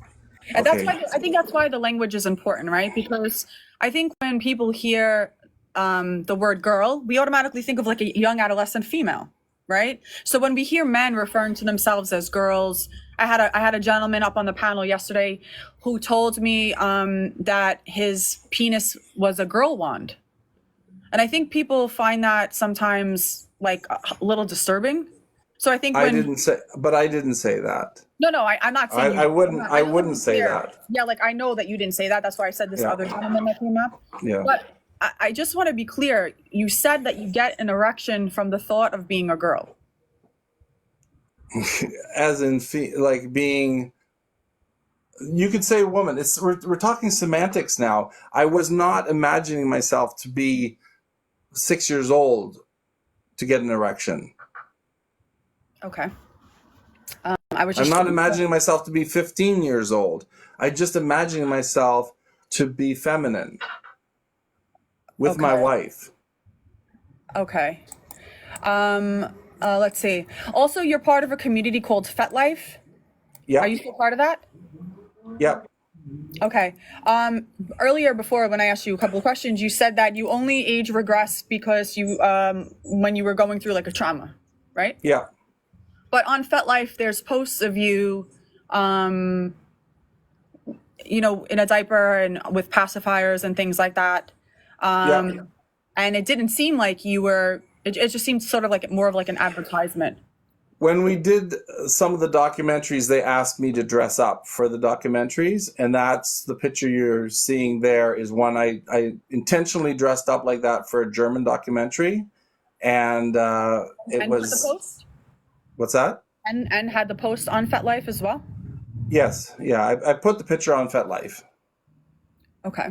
And Okay. I think that's why the language is important, right? Because I think when people hear the word girl, we automatically think of like a young adolescent female, right? So when we hear men referring to themselves as girls, I had a gentleman up on the panel yesterday who told me that his penis was a girl wand. And I think people find that sometimes like a little disturbing. So I think I didn't say that. No, I'm not saying I wouldn't say that. Yeah, like I know that you didn't say that. That's why I said this Yeah. other gentleman that came up. Yeah. But I just want to be clear. You said that you get an erection from the thought of being a girl. As in, like being, you could say woman. We're talking semantics now. I was not imagining myself to be 6 years old to get an erection. Okay. I'm not imagining myself to be 15 years old. I'm just imagining myself to be feminine with my wife. Okay. Let's see. Also, you're part of a community called FetLife. Yeah. Are you still part of that? Yep. Okay. Earlier, before when I asked you a couple of questions, you said that you only age regress because you when you were going through like a trauma. right? Yeah. But on FetLife, there's posts of you, um, in a diaper and with pacifiers and things like that. Yeah. And it didn't seem like you were. It just seemed sort of like more of like an advertisement. When we did some of the documentaries, they asked me to dress up for the documentaries, and that's the picture you're seeing there is one I intentionally dressed up like that for a German documentary, and it And put the was post. what's that? And had the post on FetLife as well. Yes, yeah, I put the picture on FetLife. Okay.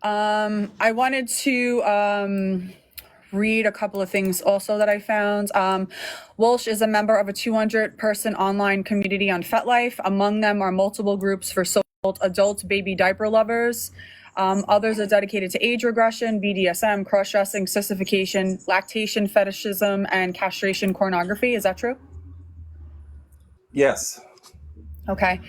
I wanted to read a couple of things also that I found. Wolscht is a member of a 200-person online community on FetLife. Among them are multiple groups for so-called adult baby diaper lovers. Others are dedicated to age regression, BDSM, cross-dressing, sissification, lactation fetishism, and castration pornography. Is that true? Yes. Okay.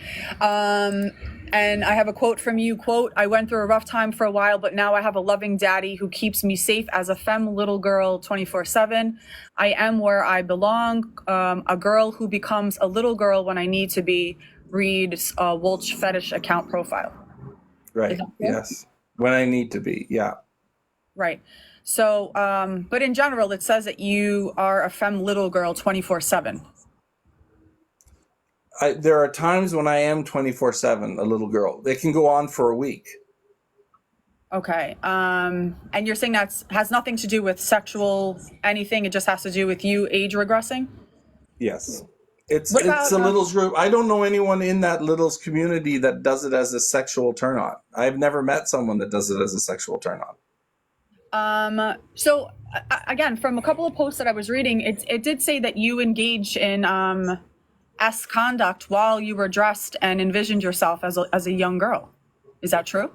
And I have a quote from you, quote, "I went through a rough time for a while, but now I have a loving daddy who keeps me safe as a femme little girl 24/7. I am where I belong, a girl who becomes a little girl when I need to be." Read Wolch Fetish account profile. Is Right. that true? Yes. When I need to be. Yeah. Right. So, but in general, it says that you are a femme little girl 24/7. There are times when I am 24/7 a little girl. They can go on for a week. Okay. And you're saying that has nothing to do with sexual anything. It just has to do with you age regressing. Yes. It's What it's about a littles group. I don't know anyone in that littles community that does it as a sexual turn on. I've never met someone that does it as a sexual turn on. So again, from a couple of posts that I was reading, it did say that you engage in S conduct while you were dressed and envisioned yourself as a young girl. Is that true?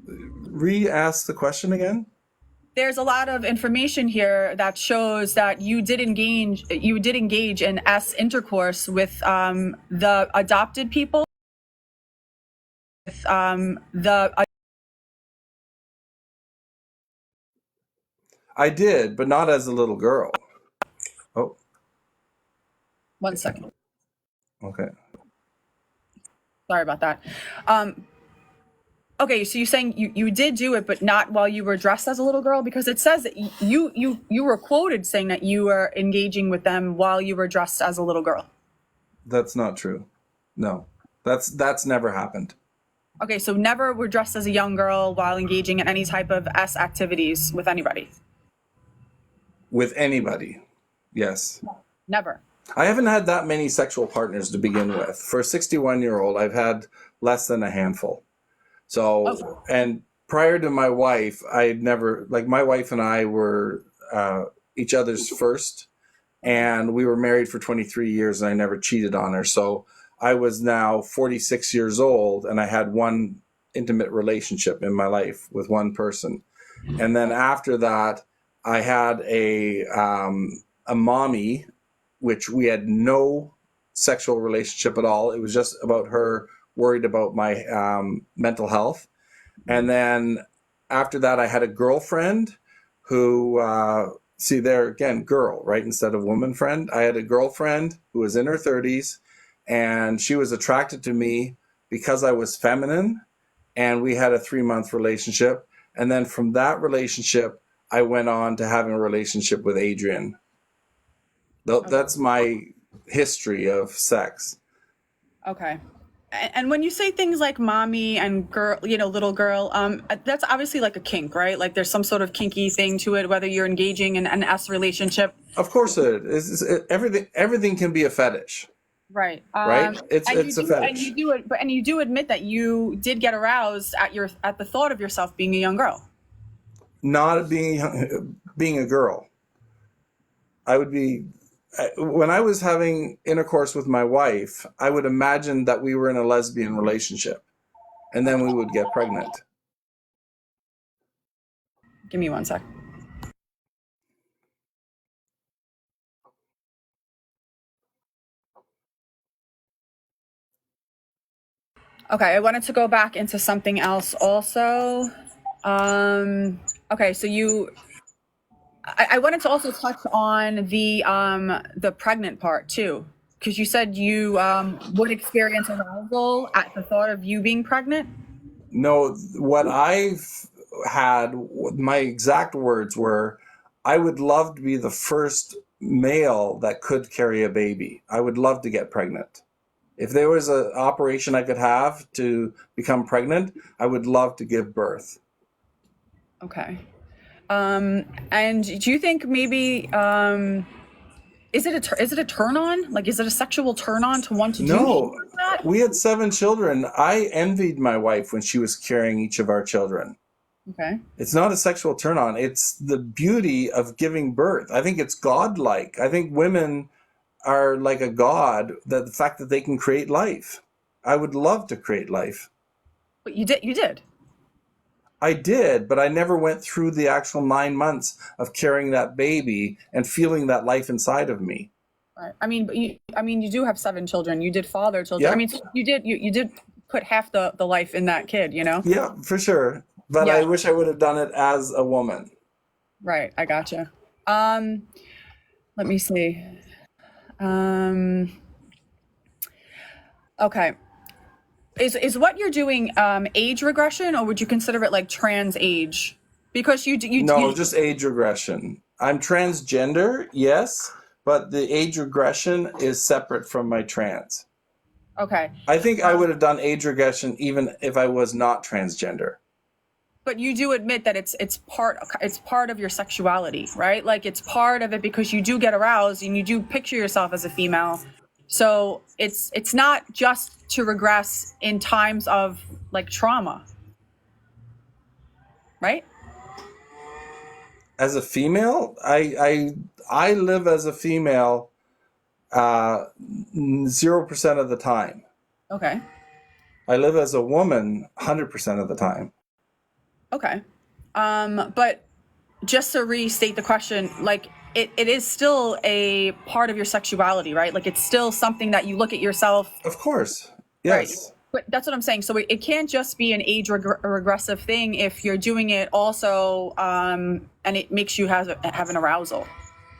Re-ask the question again. There's a lot of information here that shows that you did engage in S intercourse with the adopted people, with the I did, but not as a little girl. Oh, one second. okay. Sorry about that. Okay, so you're saying you did do it, but not while you were dressed as a little girl, because it says that you were quoted saying that you were engaging with them while you were dressed as a little girl. That's not true. No. That's never happened. Okay, so never were dressed as a young girl while engaging in any type of S activities with anybody. With anybody. Yes. Never. I haven't had that many sexual partners to begin with. For a 61-year-old, I've had less than a handful. So, Okay. and prior to my wife, I'd never, like my wife and I were each other's first, and we were married for 23 years and I never cheated on her. So I was now 46 years old and I had one intimate relationship in my life with one person. And then after that, I had a mommy, which we had no sexual relationship at all. It was just about her worried about my mental health. And then after that, I had a girlfriend who, see there again, girl, right? Instead of woman friend. I had a girlfriend who was in her 30s and she was attracted to me because I was feminine. And we had a 3-month relationship. And then from that relationship, I went on to having a relationship with Adrian. That's my history of sex. Okay. And when you say things like mommy and girl, little girl, that's obviously like a kink, right? Like there's some sort of kinky thing to it, whether you're engaging in an S relationship. Of course it is. Everything can be a fetish. Right. Right? It's a fetish. And you do admit that you did get aroused at the thought of yourself being a young girl. Not being a girl. I would be, when I was having intercourse with my wife, I would imagine that we were in a lesbian relationship and then we would get pregnant. Give me one sec. Okay, I wanted to go back into something else also. Okay, so I wanted to also touch on the pregnant part too, because you said you would experience arousal at the thought of you being pregnant. No, what I've had, my exact words were, I would love to be the first male that could carry a baby. I would love to get pregnant. If there was an operation I could have to become pregnant, I would love to give birth. Okay. And do you think maybe is it a turn on? Like, is it a sexual turn on to want to do No, that? we had 7 children. I envied my wife when she was carrying each of our children. Okay. It's not a sexual turn on. It's the beauty of giving birth. I think it's godlike. I think women are like a god, that the fact that they can create life. I would love to create life. But you did. I did, but I never went through the actual 9 months of carrying that baby and feeling that life inside of me. Right. I mean, you do have 7 children. You did father children. Yeah. I mean, so you did put half the life in that kid, you know? Yeah, for sure. But Yeah. I wish I would have done it as a woman. Right. I gotcha. Let me see. Um, okay. Is what you're doing age regression, or would you consider it like trans age? Because No, just age regression. I'm transgender, yes, but the age regression is separate from my trans. okay. I think I would have done age regression even if I was not transgender. But you do admit that it's part of your sexuality, right? Like it's part of it because you do get aroused and you do picture yourself as a female. So it's not just to regress in times of like trauma, right? As a female, I live as a female 0% of the time. Okay. I live as a woman 100% of the time. Okay. But just to restate the question, like it is still a part of your sexuality, right? Like it's still something that you look at yourself. Of course. Right. Yes. But that's what I'm saying. So it can't just be an age regressive thing if you're doing it also, and it makes you have an arousal.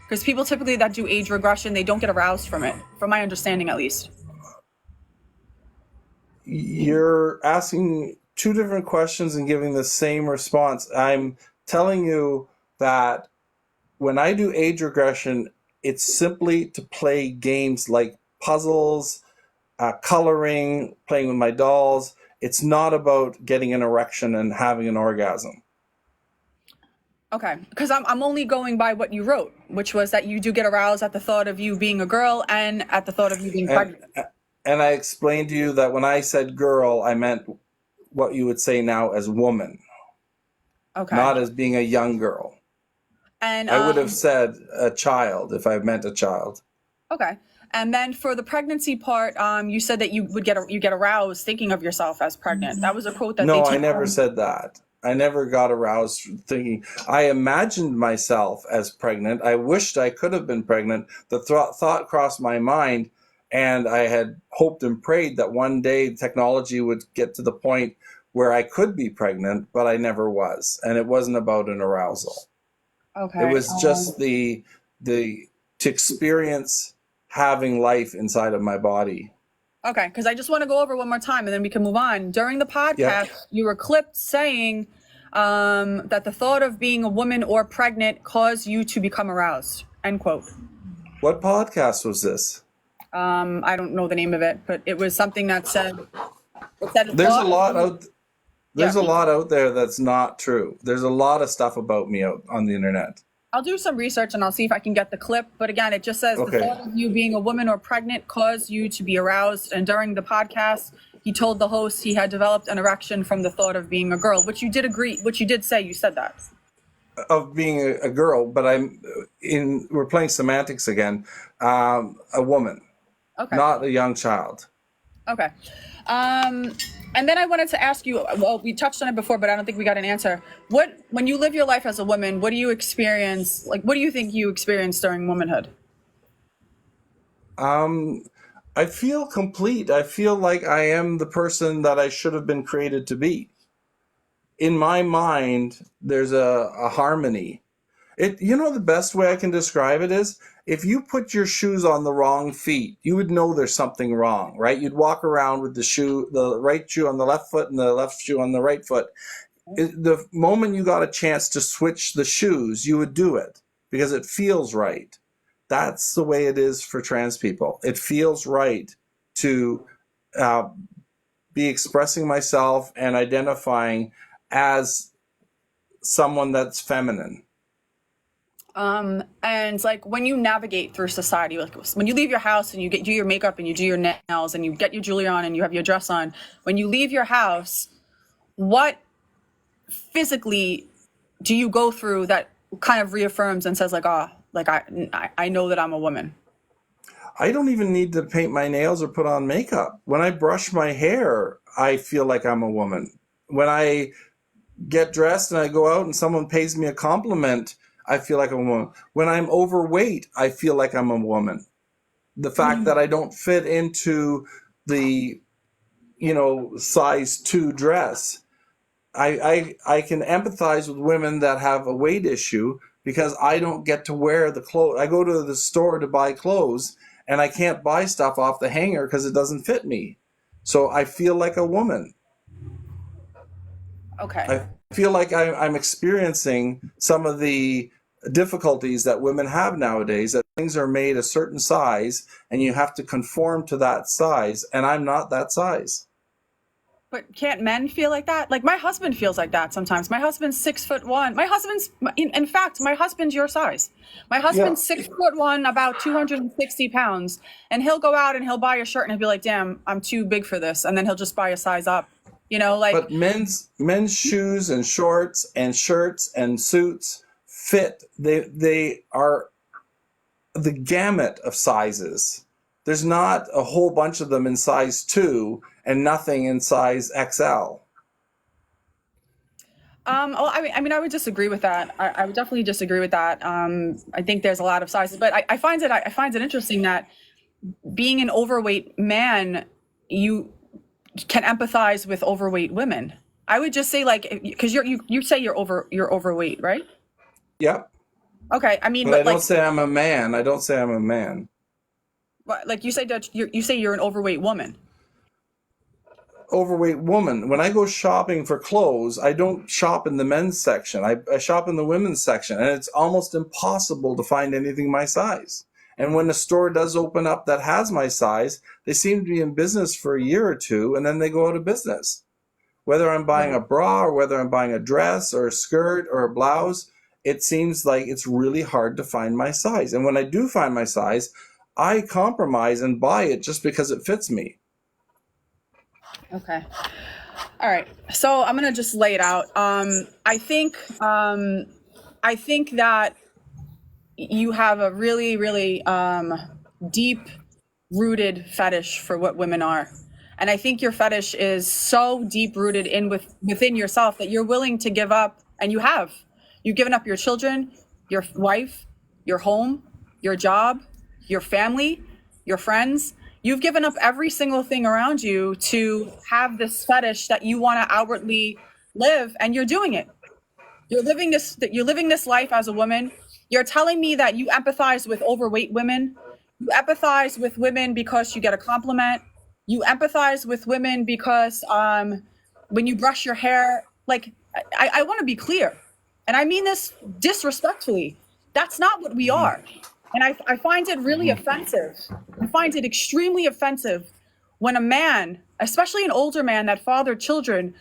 Because people typically that do age regression, they don't get aroused from it, from my understanding at least. You're asking two different questions and giving the same response. I'm telling you that when I do age regression, it's simply to play games like puzzles, coloring, playing with my dolls. It's not about getting an erection and having an orgasm. Okay, because I'm only going by what you wrote, which was that you do get aroused at the thought of you being a girl and at the thought of you being pregnant. And I explained to you that when I said girl, I meant what you would say now as woman, Okay. not as being a young girl. And I would have said a child if I meant a child. Okay. And then for the pregnancy part, you said that you get aroused thinking of yourself as pregnant. That was a quote that No, they I took never from- said that. I never got aroused thinking. I imagined myself as pregnant. I wished I could have been pregnant. The thought crossed my mind, and I had hoped and prayed that one day technology would get to the point where I could be pregnant, but I never was. And it wasn't about an arousal. Okay. It was just the to experience having life inside of my body. Okay, because I just want to go over one more time and then we can move on. During the podcast, Yeah. you were clipped saying that the thought of being a woman or pregnant caused you to become aroused. End quote. What podcast was this? I don't know the name of it, but it was something that said. There's a lot out. There's Yeah. a lot out there that's not true. There's a lot of stuff about me out on the internet. I'll do some research and I'll see if I can get the clip. But again, it just says Okay. the thought of you being a woman or pregnant caused you to be aroused. And during the podcast, he told the host he had developed an erection from the thought of being a girl, which you did agree, which you did say, you said that. Of being a girl, but we're playing semantics again. A woman, Okay. not a young child. Okay. And then I wanted to ask you, well, we touched on it before, but I don't think we got an answer. When you live your life as a woman, what do you experience? Like, what do you think you experienced during womanhood? I feel complete. I feel like I am the person that I should have been created to be. In my mind, there's a harmony. The best way I can describe it is if you put your shoes on the wrong feet, you would know there's something wrong, right? You'd walk around with the right shoe on the left foot and the left shoe on the right foot. The moment you got a chance to switch the shoes, you would do it because it feels right. That's the way it is for trans people. It feels right to be expressing myself and identifying as someone that's feminine. And like when you navigate through society, like when you leave your house and you do your makeup and you do your nails and you get your jewelry on and you have your dress on, when you leave your house, what physically do you go through that kind of reaffirms and says like, I know that I'm a woman? I don't even need to paint my nails or put on makeup. When I brush my hair, I feel like I'm a woman. When I get dressed and I go out and someone pays me a compliment, I feel like I'm a woman. When I'm overweight, I feel like I'm a woman. The fact that I don't fit into the, size 2 dress, I can empathize with women that have a weight issue because I don't get to wear the clothes. I go to the store to buy clothes and I can't buy stuff off the hanger because it doesn't fit me. So I feel like a woman. Okay. I feel like I'm experiencing some of the difficulties that women have nowadays, that things are made a certain size and you have to conform to that size, and I'm not that size. But can't men feel like that? Like my husband feels like that sometimes. My husband's 6'1". In fact, my husband's your size. My husband's 6'1", about 260 pounds, and he'll go out and he'll buy a shirt and he'll be like, "Damn, I'm too big for this," and then he'll just buy a size up. But men's shoes and shorts and shirts and suits fit. They are the gamut of sizes. There's not a whole bunch of them in size 2 and nothing in size XL. I would disagree with that. I would definitely disagree with that. I think there's a lot of sizes, but I find it interesting that being an overweight man, you can empathize with overweight women. I would just say because you say you're overweight, right? Yep. Okay. But I don't say I'm a man. I don't say I'm a man. Like you say that you say you're an overweight woman. Overweight woman. When I go shopping for clothes, I don't shop in the men's section. I shop in the women's section, and it's almost impossible to find anything my size. And when a store does open up that has my size, they seem to be in business for a year or two, and then they go out of business. Whether I'm buying a bra or whether I'm buying a dress or a skirt or a blouse, it seems like it's really hard to find my size. And when I do find my size, I compromise and buy it just because it fits me. Okay. All right. So I'm gonna just lay it out. I think that you have a really, really deep-rooted fetish for what women are, and I think your fetish is so deep-rooted within yourself that you're willing to give up, and you've given up your children, your wife, your home, your job, your family, your friends. You've given up every single thing around you to have this fetish that you want to outwardly live, and you're doing it. You're living this life as a woman. You're telling me that you empathize with overweight women. You empathize with women because you get a compliment. You empathize with women because when you brush your hair, like I want to be clear, and I mean this disrespectfully. That's not what we are. And I find it really offensive. I find it extremely offensive when a man, especially an older man that fathered children,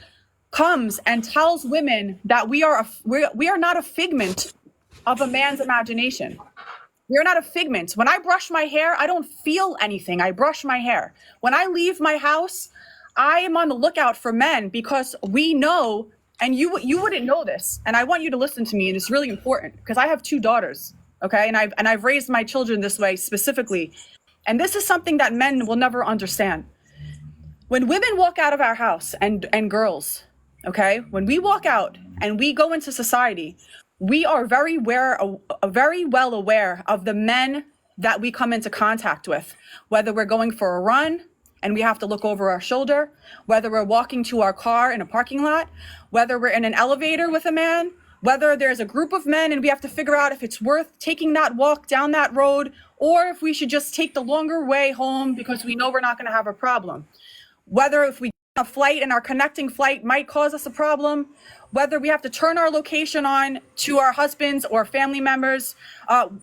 comes and tells women that we are not a figment of a man's imagination. We are not a figment. When I brush my hair, I don't feel anything. I brush my hair. When I leave my house, I am on the lookout for men because we know, and you wouldn't know this, and I want you to listen to me, and it's really important because I have 2 daughters. Okay, and I've raised my children this way specifically, and this is something that men will never understand. When women walk out of our house and girls, okay, when we walk out and we go into society, we are very well aware of the men that we come into contact with, whether we're going for a run and we have to look over our shoulder, whether we're walking to our car in a parking lot, whether we're in an elevator with a man, Whether there's a group of men and we have to figure out if it's worth taking that walk down that road, or if we should just take the longer way home because we know we're not going to have a problem. Whether if we get a flight and our connecting flight might cause us a problem, whether we have to turn our location on to our husbands or family members,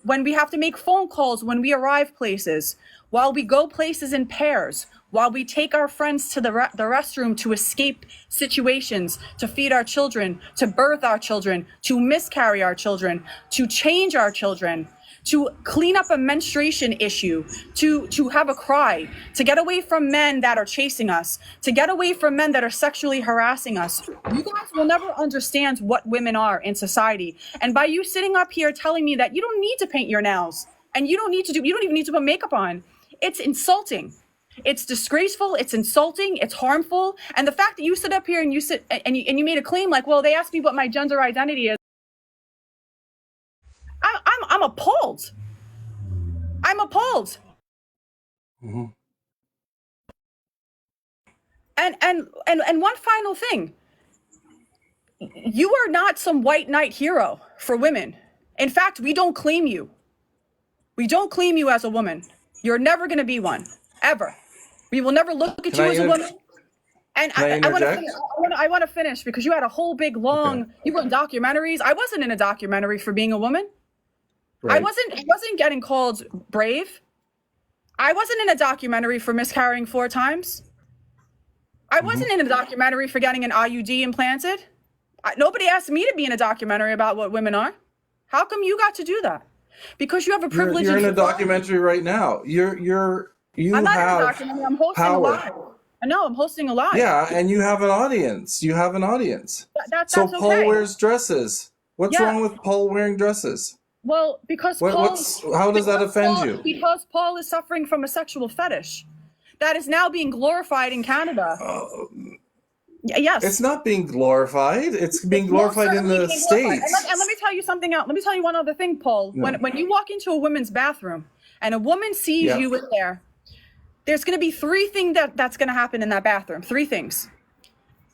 when we have to make phone calls when we arrive places, while we go places in pairs, while we take our friends to the restroom to escape situations, to feed our children, to birth our children, to miscarry our children, to change our children, to clean up a menstruation issue, to have a cry, to get away from men that are chasing us, to get away from men that are sexually harassing us. You guys will never understand what women are in society. And by you sitting up here telling me that you don't need to paint your nails and you don't even need to put makeup on, it's insulting. It's disgraceful, it's insulting, it's harmful. And the fact that you sit up here and you made a claim like, well, they asked me what my gender identity is. I'm appalled. I'm appalled. Mm-hmm. And one final thing. You are not some white knight hero for women. In fact, we don't claim you. We don't claim you as a woman. You're never going to be one, ever. We will never look at you as a woman. And I want to finish because you had a whole big long. Okay. You were in documentaries. I wasn't in a documentary for being a woman. Right. I wasn't getting called brave. I wasn't in a documentary for miscarrying 4 times. I wasn't in a documentary for getting an IUD implanted. Nobody asked me to be in a documentary about what women are. How come you got to do that? Because you have a privilege. You're in a documentary right now. You I'm not have in a documentary. I'm hosting power. a live. I know, I'm hosting a live. Yeah, and you have an audience. You have an audience. That's so okay. Paul wears dresses. What's wrong with Paul wearing dresses? Well, because how does that offend you? Because Paul is suffering from a sexual fetish that is now being glorified in Canada. Yes. It's not being glorified. It's being glorified in the States. And let me tell you something else. Let me tell you one other thing, Paul. Yeah. When you walk into a women's bathroom and a woman sees you in there, there's going to be 3 things that's going to happen in that bathroom. 3 things.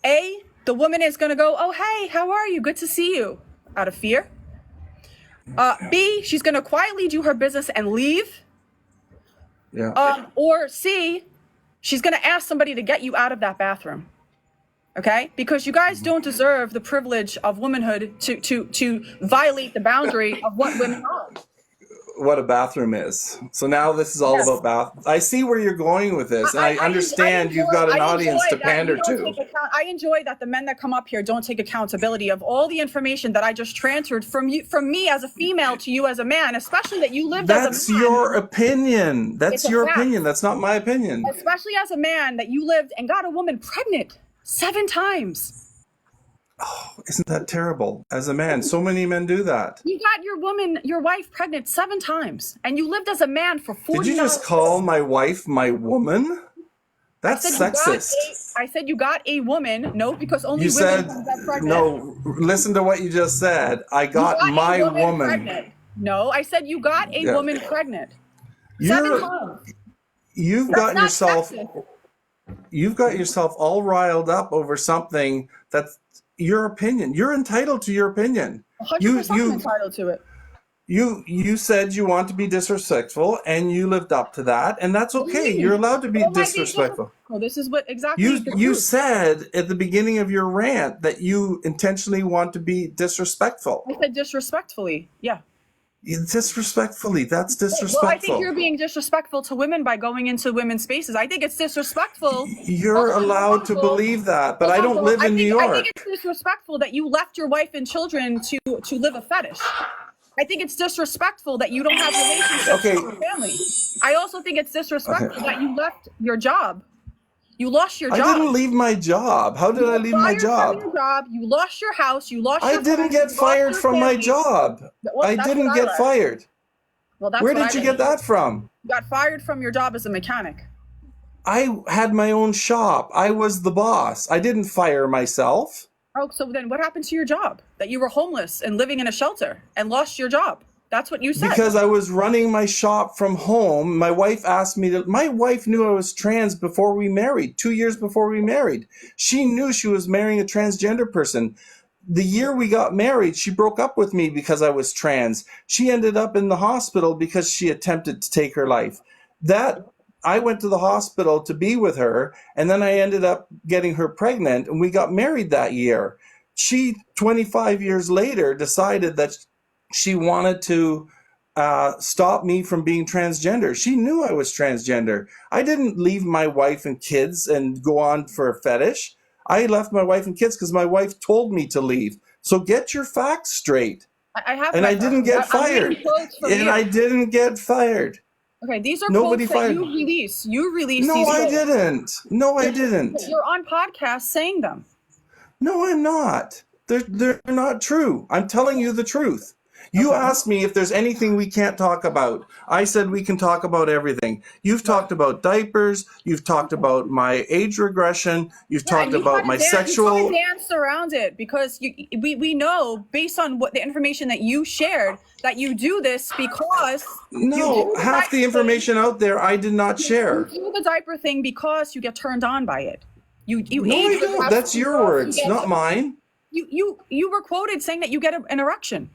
A, the woman is going to go, oh, hey, how are you? Good to see you. Out of fear. B, she's going to quietly do her business and leave. Yeah. Or C, she's going to ask somebody to get you out of that bathroom. Okay? Because you guys don't deserve the privilege of womanhood to violate the boundary of what women are. What a bathroom is. So now this is all about bath. I see where you're going with this, and I understand you've got an audience to pander to. I enjoy that the men that come up here don't take accountability of all the information that I just transferred from me as a female to you as a man, especially that you lived as a man. That's your opinion. That's your opinion. That's not my opinion. Especially as a man that you lived and got a woman pregnant 7 times. Oh, isn't that terrible? As a man, so many men do that. You got your wife pregnant 7 times, and you lived as a man for 40 years. Did you just call my wife my woman? That's sexist. I said you got a woman. No, because only women get pregnant. No, listen to what you just said. I got my woman. Pregnant. No, I said you got a woman pregnant. 7 times. You've got yourself all riled up over something that's your opinion. You're entitled to your opinion. 100% entitled to it. You said you want to be disrespectful, and you lived up to that, and that's okay. You're allowed to be disrespectful. Well, this is what exactly you said at the beginning of your rant that you intentionally want to be disrespectful. I said disrespectfully. Yeah. Disrespectfully. That's disrespectful. Well, I think you're being disrespectful to women by going into women's spaces. I think it's disrespectful. You're allowed to believe that, but I don't live in New York. I think it's disrespectful that you left your wife and children to live a fetish. I think it's disrespectful that you don't have relationships with your family. I also think it's disrespectful that you left your job. You lost your job. I didn't leave my job. How did I leave my job? You lost your house. You lost your I didn't get fired from my job. I didn't get fired. Well, where did you get that from? You got fired from your job as a mechanic. I had my own shop. I was the boss. I didn't fire myself. Oh, so then what happened to your job? That you were homeless and living in a shelter and lost your job? That's what you said. Because I was running my shop from home. My wife asked me to. My wife knew I was trans before we married, 2 years before we married. She knew she was marrying a transgender person. the year we got married, she broke up with me because I was trans. She ended up in the hospital because she attempted to take her life. That I went to the hospital to be with her, and then I ended up getting her pregnant, and we got married that year. She, 25 years later, decided that she wanted to stop me from being transgender. She knew I was transgender. I didn't leave my wife and kids and go on for a fetish. I left my wife and kids because my wife told me to leave. So get your facts straight. I have And my I didn't get I'm reading fired. quotes from And you. I didn't get fired. Okay, these are Nobody quotes that fired. you release. You release No, these I quotes. didn't. No, I didn't. You're on podcasts saying them. No, I'm not. They're not true. I'm telling you the truth. You Okay. asked me if there's anything we can't talk about. I said we can talk about everything. You've talked about diapers. You've talked about my age regression. You've Yeah, and talked about my you sexual. kind of dance around it because we know based on what the information that you shared that you do this because you No, do half the information out there I did not you share. do the diaper thing because you get turned on by it. You No, I age don't. regress That's your because words, not mine. you were quoted saying that you get an erection.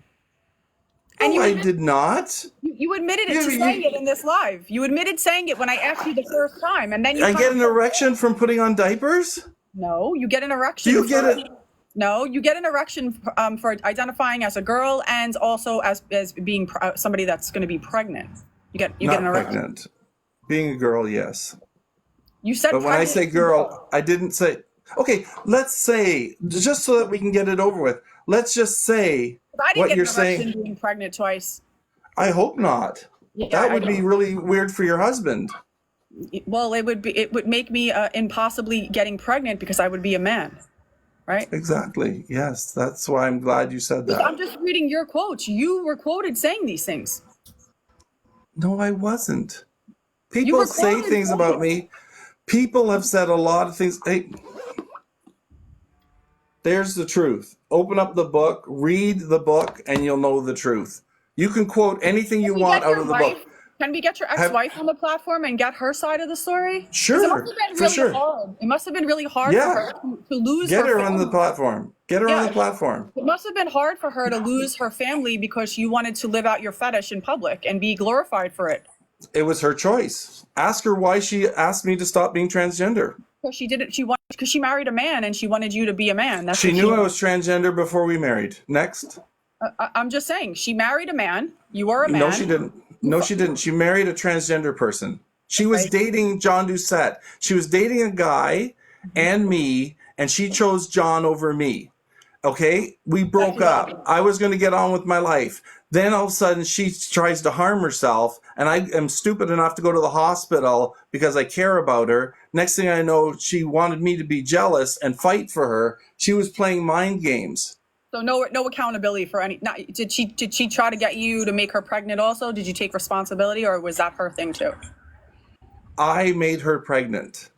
And No, I did not. you admitted it You- to you- saying it in this live. You admitted saying it when I asked you the first time, and then you I get kind an of- erection from putting on diapers? No, you get an erection. Do you get it? No, you get an erection for identifying as a girl and also as being somebody that's going to be pregnant. You get Not an erection. pregnant. Being a girl, yes. You said But when I pregnant. say girl, I didn't say. Okay, let's say, just so that we can get it over with, let's just say I didn't what get you're an erection saying. being pregnant twice. I hope not. Yeah, That I would be don't. really weird for your husband. Well, it would make me impossibly getting pregnant because I would be a man, right? Exactly. Yes, that's why I'm glad you said I'm that. just reading your quotes. You were quoted saying these things. No, I wasn't. You People were say quoted things saying about it. me. People have said a lot of things. Hey, there's the truth. Open up the book, read the book, and you'll know the truth. You can quote anything you Can we want get out your of the wife? book. Can we get your Have, ex-wife on the platform and get her side of the story? 'Cause sure, it must have been for really sure. hard. It must have been really hard for Yeah, her to lose get her her on the family. platform. Get her on Yeah, the platform. it must have been hard for her to lose her family because you wanted to live out your fetish in public and be glorified for it. It was her choice. Ask her why she asked me to stop being transgender. Because she did it. She wanted because she married a man and she wanted you to be a man. That's She what knew I was transgender before we married. Next. I'm just saying. She married a man. You were a man. No, she didn't. No, she didn't. She married a transgender person. She was dating John Doucette. She was dating a guy and me, and she chose John over me. Okay? We broke up. I was going to get on with my life. Then all of a sudden she tries to harm herself, and I am stupid enough to go to the hospital because I care about her. Next thing I know, she wanted me to be jealous and fight for her. She was playing mind games. So no accountability for any. Not, did she try to get you to make her pregnant? Also, did you take responsibility, or was that her thing too? I made her pregnant.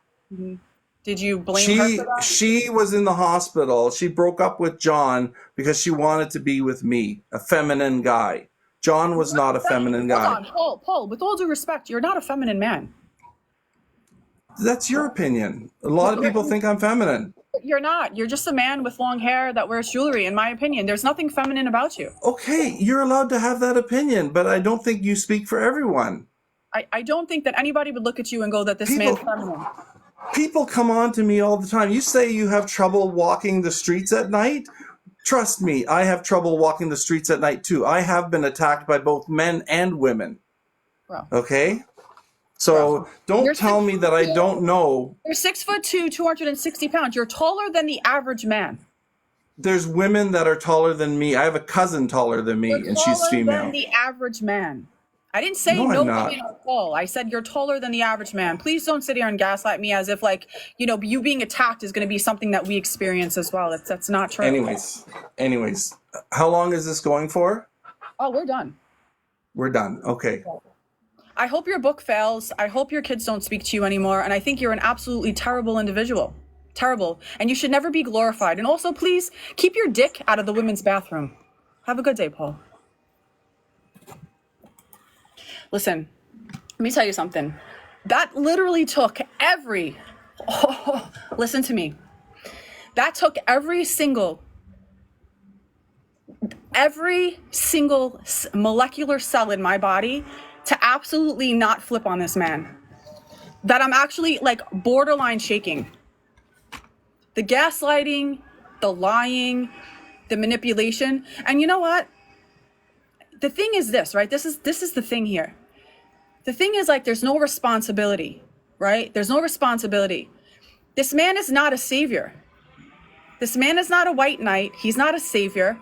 Did you blame her for that? She was in the hospital. She broke up with John because she wanted to be with me, a feminine guy. John was not a feminine guy. Hold on, Paul. With all due respect, you're not a feminine man. That's your opinion. A lot of people think I'm feminine. You're not. You're just a man with long hair that wears jewelry. In my opinion, there's nothing feminine about you. Okay, you're allowed to have that opinion, but I don't think you speak for everyone. I don't think that anybody would look at you and go that this man's feminine. People come on to me all the time. You say you have trouble walking the streets at night. Trust me, I have trouble walking the streets at night too. I have been attacked by both men and women. Bro. Okay? So don't tell me that I don't know. You're 6'2", 260 pounds. You're taller than the average man. There's women that are taller than me. I have a cousin taller than me, and she's female. Taller than the average man. I didn't say No, no I'm not. women are tall. I said you're taller than the average man. Please don't sit here and gaslight me as if like, you being attacked is going to be something that we experience as well. That's not true. Anyways, how long is this going for? Oh, we're done. We're done. Okay. I hope your book fails. I hope your kids don't speak to you anymore. And I think you're an absolutely terrible individual. Terrible. And you should never be glorified. And also, please keep your dick out of the women's bathroom. Have a good day, Paul. Listen, let me tell you something. That literally took listen to me. That took every single every single molecular cell in my body to absolutely not flip on this man. That I'm actually like borderline shaking. The gaslighting, the lying, the manipulation. And you know what? The thing is this, right? This is the thing here. The thing is, like, there's no responsibility, right? There's no responsibility. This man is not a savior. This man is not a white knight. He's not a savior.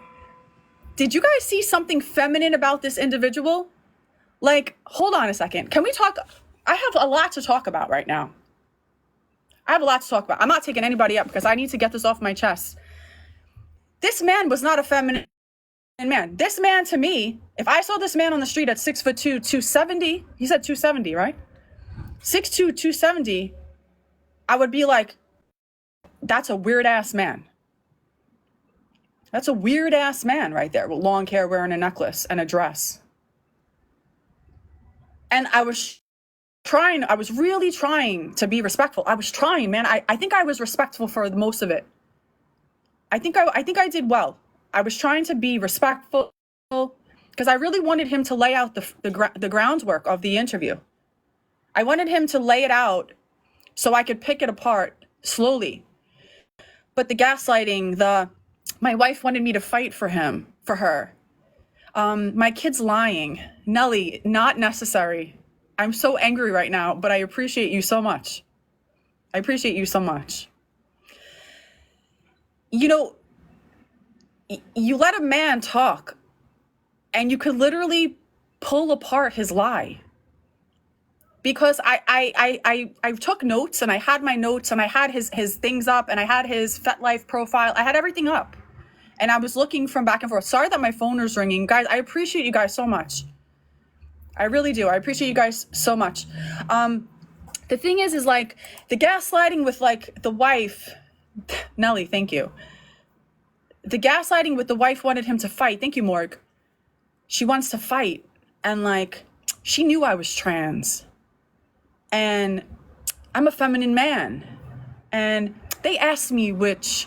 Did you guys see something feminine about this individual? Like, hold on a second. Can we talk? I have a lot to talk about right now. I have a lot to talk about. I'm not taking anybody up because I need to get this off my chest. This man was not a feminine man. This man, to me, if I saw this man on the street at 6'2", 270, he said 270, right? 6'2", 270, I would be like, that's a weird ass man. That's a weird ass man right there with long hair, wearing a necklace and a dress. And I was really trying to be respectful. I was trying, man. I think I was respectful for most of it. I think I did well. I was trying to be respectful because I really wanted him to lay out the groundwork of the interview. I wanted him to lay it out so I could pick it apart slowly. But the gaslighting, my wife wanted me to fight for her. My kid's lying. Nelly, not necessary. I'm so angry right now, but I appreciate you so much. I appreciate you so much. You know, you let a man talk and you could literally pull apart his lie. Because I took notes and I had my notes and I had his things up and I had his FetLife profile. I had everything up. And I was looking from back and forth. Sorry that my phone is ringing. Guys, I appreciate you guys so much. I really do. I appreciate you guys so much. The thing is like the gaslighting with like the wife. Nelly, thank you. The gaslighting with the wife wanted him to fight. Thank you, Morg. She wants to fight. And like, she knew I was trans. And I'm a feminine man. And they asked me which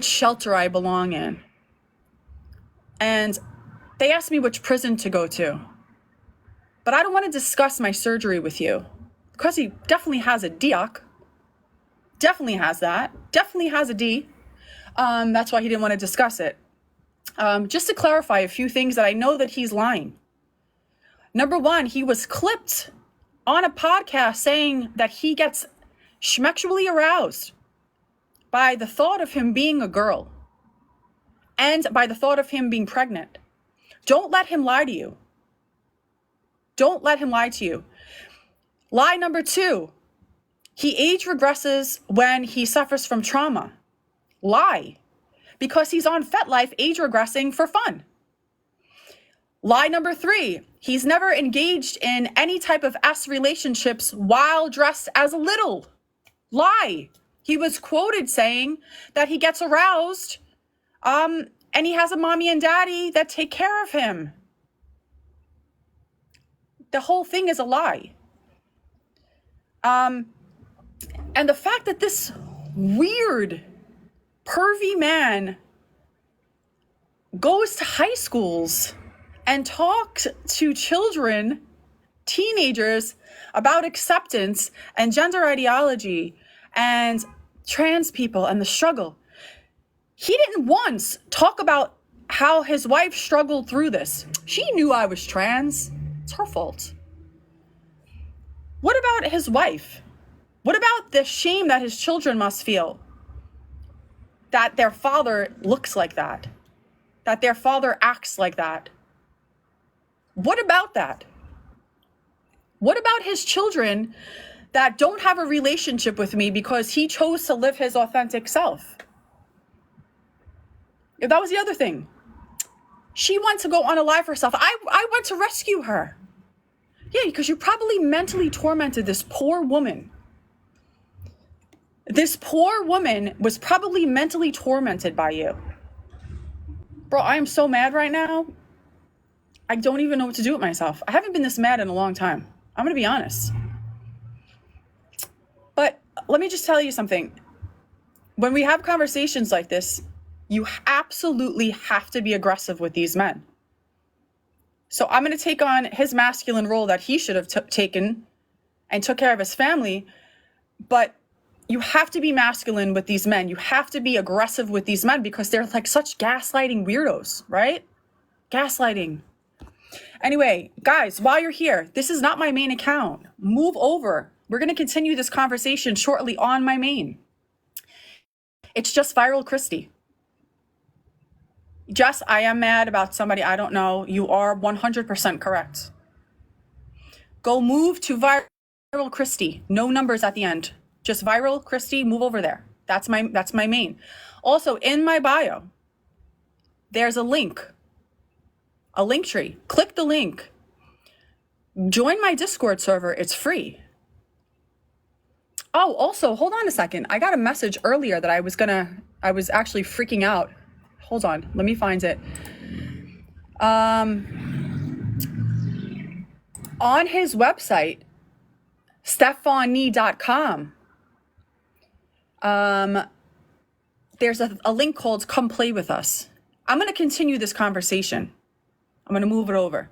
shelter I belong in. And they asked me which prison to go to. But I don't want to discuss my surgery with you. Because he definitely has a DOC. Definitely has that. Definitely has a D. That's why he didn't want to discuss it. Just to clarify a few things that I know that he's lying. Number one, he was clipped on a podcast saying that he gets schmexually aroused by the thought of him being a girl and by the thought of him being pregnant. Don't let him lie to you. Don't let him lie to you. Lie number two, he age regresses when he suffers from trauma. Lie, because he's on FetLife age regressing for fun. Lie number three, he's never engaged in any type of S relationships while dressed as a little. Lie. He was quoted saying that he gets aroused and he has a mommy and daddy that take care of him. The whole thing is a lie. And the fact that this weird, pervy man goes to high schools and talks to children, teenagers, about acceptance and gender ideology and trans people and the struggle. He didn't once talk about how his wife struggled through this. She knew I was trans. It's her fault. What about his wife? What about the shame that his children must feel? That their father looks like that. That their father acts like that. What about that? What about his children that don't have a relationship with me because he chose to live his authentic self? If that was the other thing. She went to go on a live herself. I went to rescue her. Yeah, because you probably mentally tormented this poor woman. This poor woman was probably mentally tormented by you. Bro, I am so mad right now. I don't even know what to do with myself. I haven't been this mad in a long time. I'm going to be honest. But let me just tell you something. When we have conversations like this, You absolutely have to be aggressive with these men. So I'm going to take on his masculine role that he should have taken and took care of his family. But you have to be masculine with these men. You have to be aggressive with these men because they're like such gaslighting weirdos, right? Gaslighting. Anyway, guys, while you're here, this is not my main account. Move over. We're going to continue this conversation shortly on my main. It's just Viral Christie. Jess, I am mad about somebody I don't know. You are 100% correct. Go move to Viral Christie. No numbers at the end. Just Viral Christie, move over there. That's my main. Also, in my bio, there's a link tree. Click the link. Join my Discord server. It's free. Oh, also, hold on a second. I got a message earlier that I was actually freaking out. Hold on, let me find it. On his website, Stefonknee.com, there's a link called Come Play With Us. I'm going to continue this conversation. I'm going to move it over.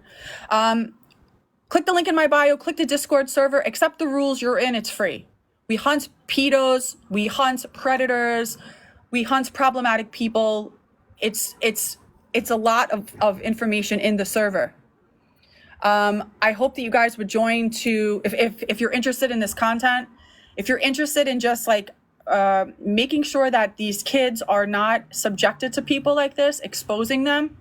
Click the link in my bio, click the Discord server, accept the rules, you're in, it's free. We hunt pedos, we hunt predators, we hunt problematic people. It's a lot of information in the server. I hope that you guys would join if you're interested in this content, if you're interested in just like making sure that these kids are not subjected to people like this, exposing them.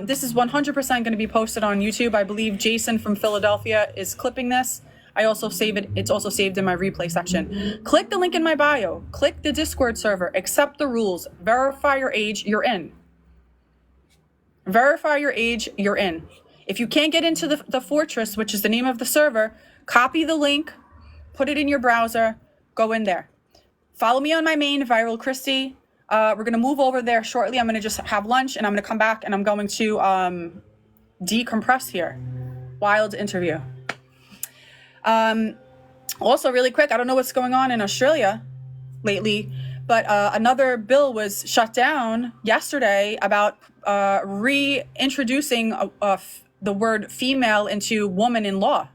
This is 100% going to be posted on YouTube. I believe Jason from Philadelphia is clipping this. I also save it. It's also saved in my replay section. Click the link in my bio. Click the Discord server. Accept the rules. Verify your age. You're in. Verify your age. You're in. If you can't get into the Fortress, which is the name of the server, copy the link, put it in your browser, go in there. Follow me on my main, Viral Christie. We're going to move over there shortly. I'm going to just have lunch and I'm going to come back and I'm going to decompress here. Wild interview. Also, really quick, I don't know what's going on in Australia lately, but another bill was shut down yesterday about reintroducing the word female into woman in law.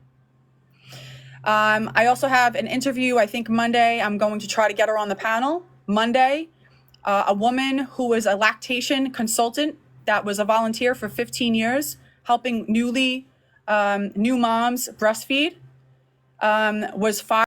I also have an interview, I think Monday. I'm going to try to get her on the panel Monday. A woman who was a lactation consultant that was a volunteer for 15 years, helping new moms breastfeed, was fired.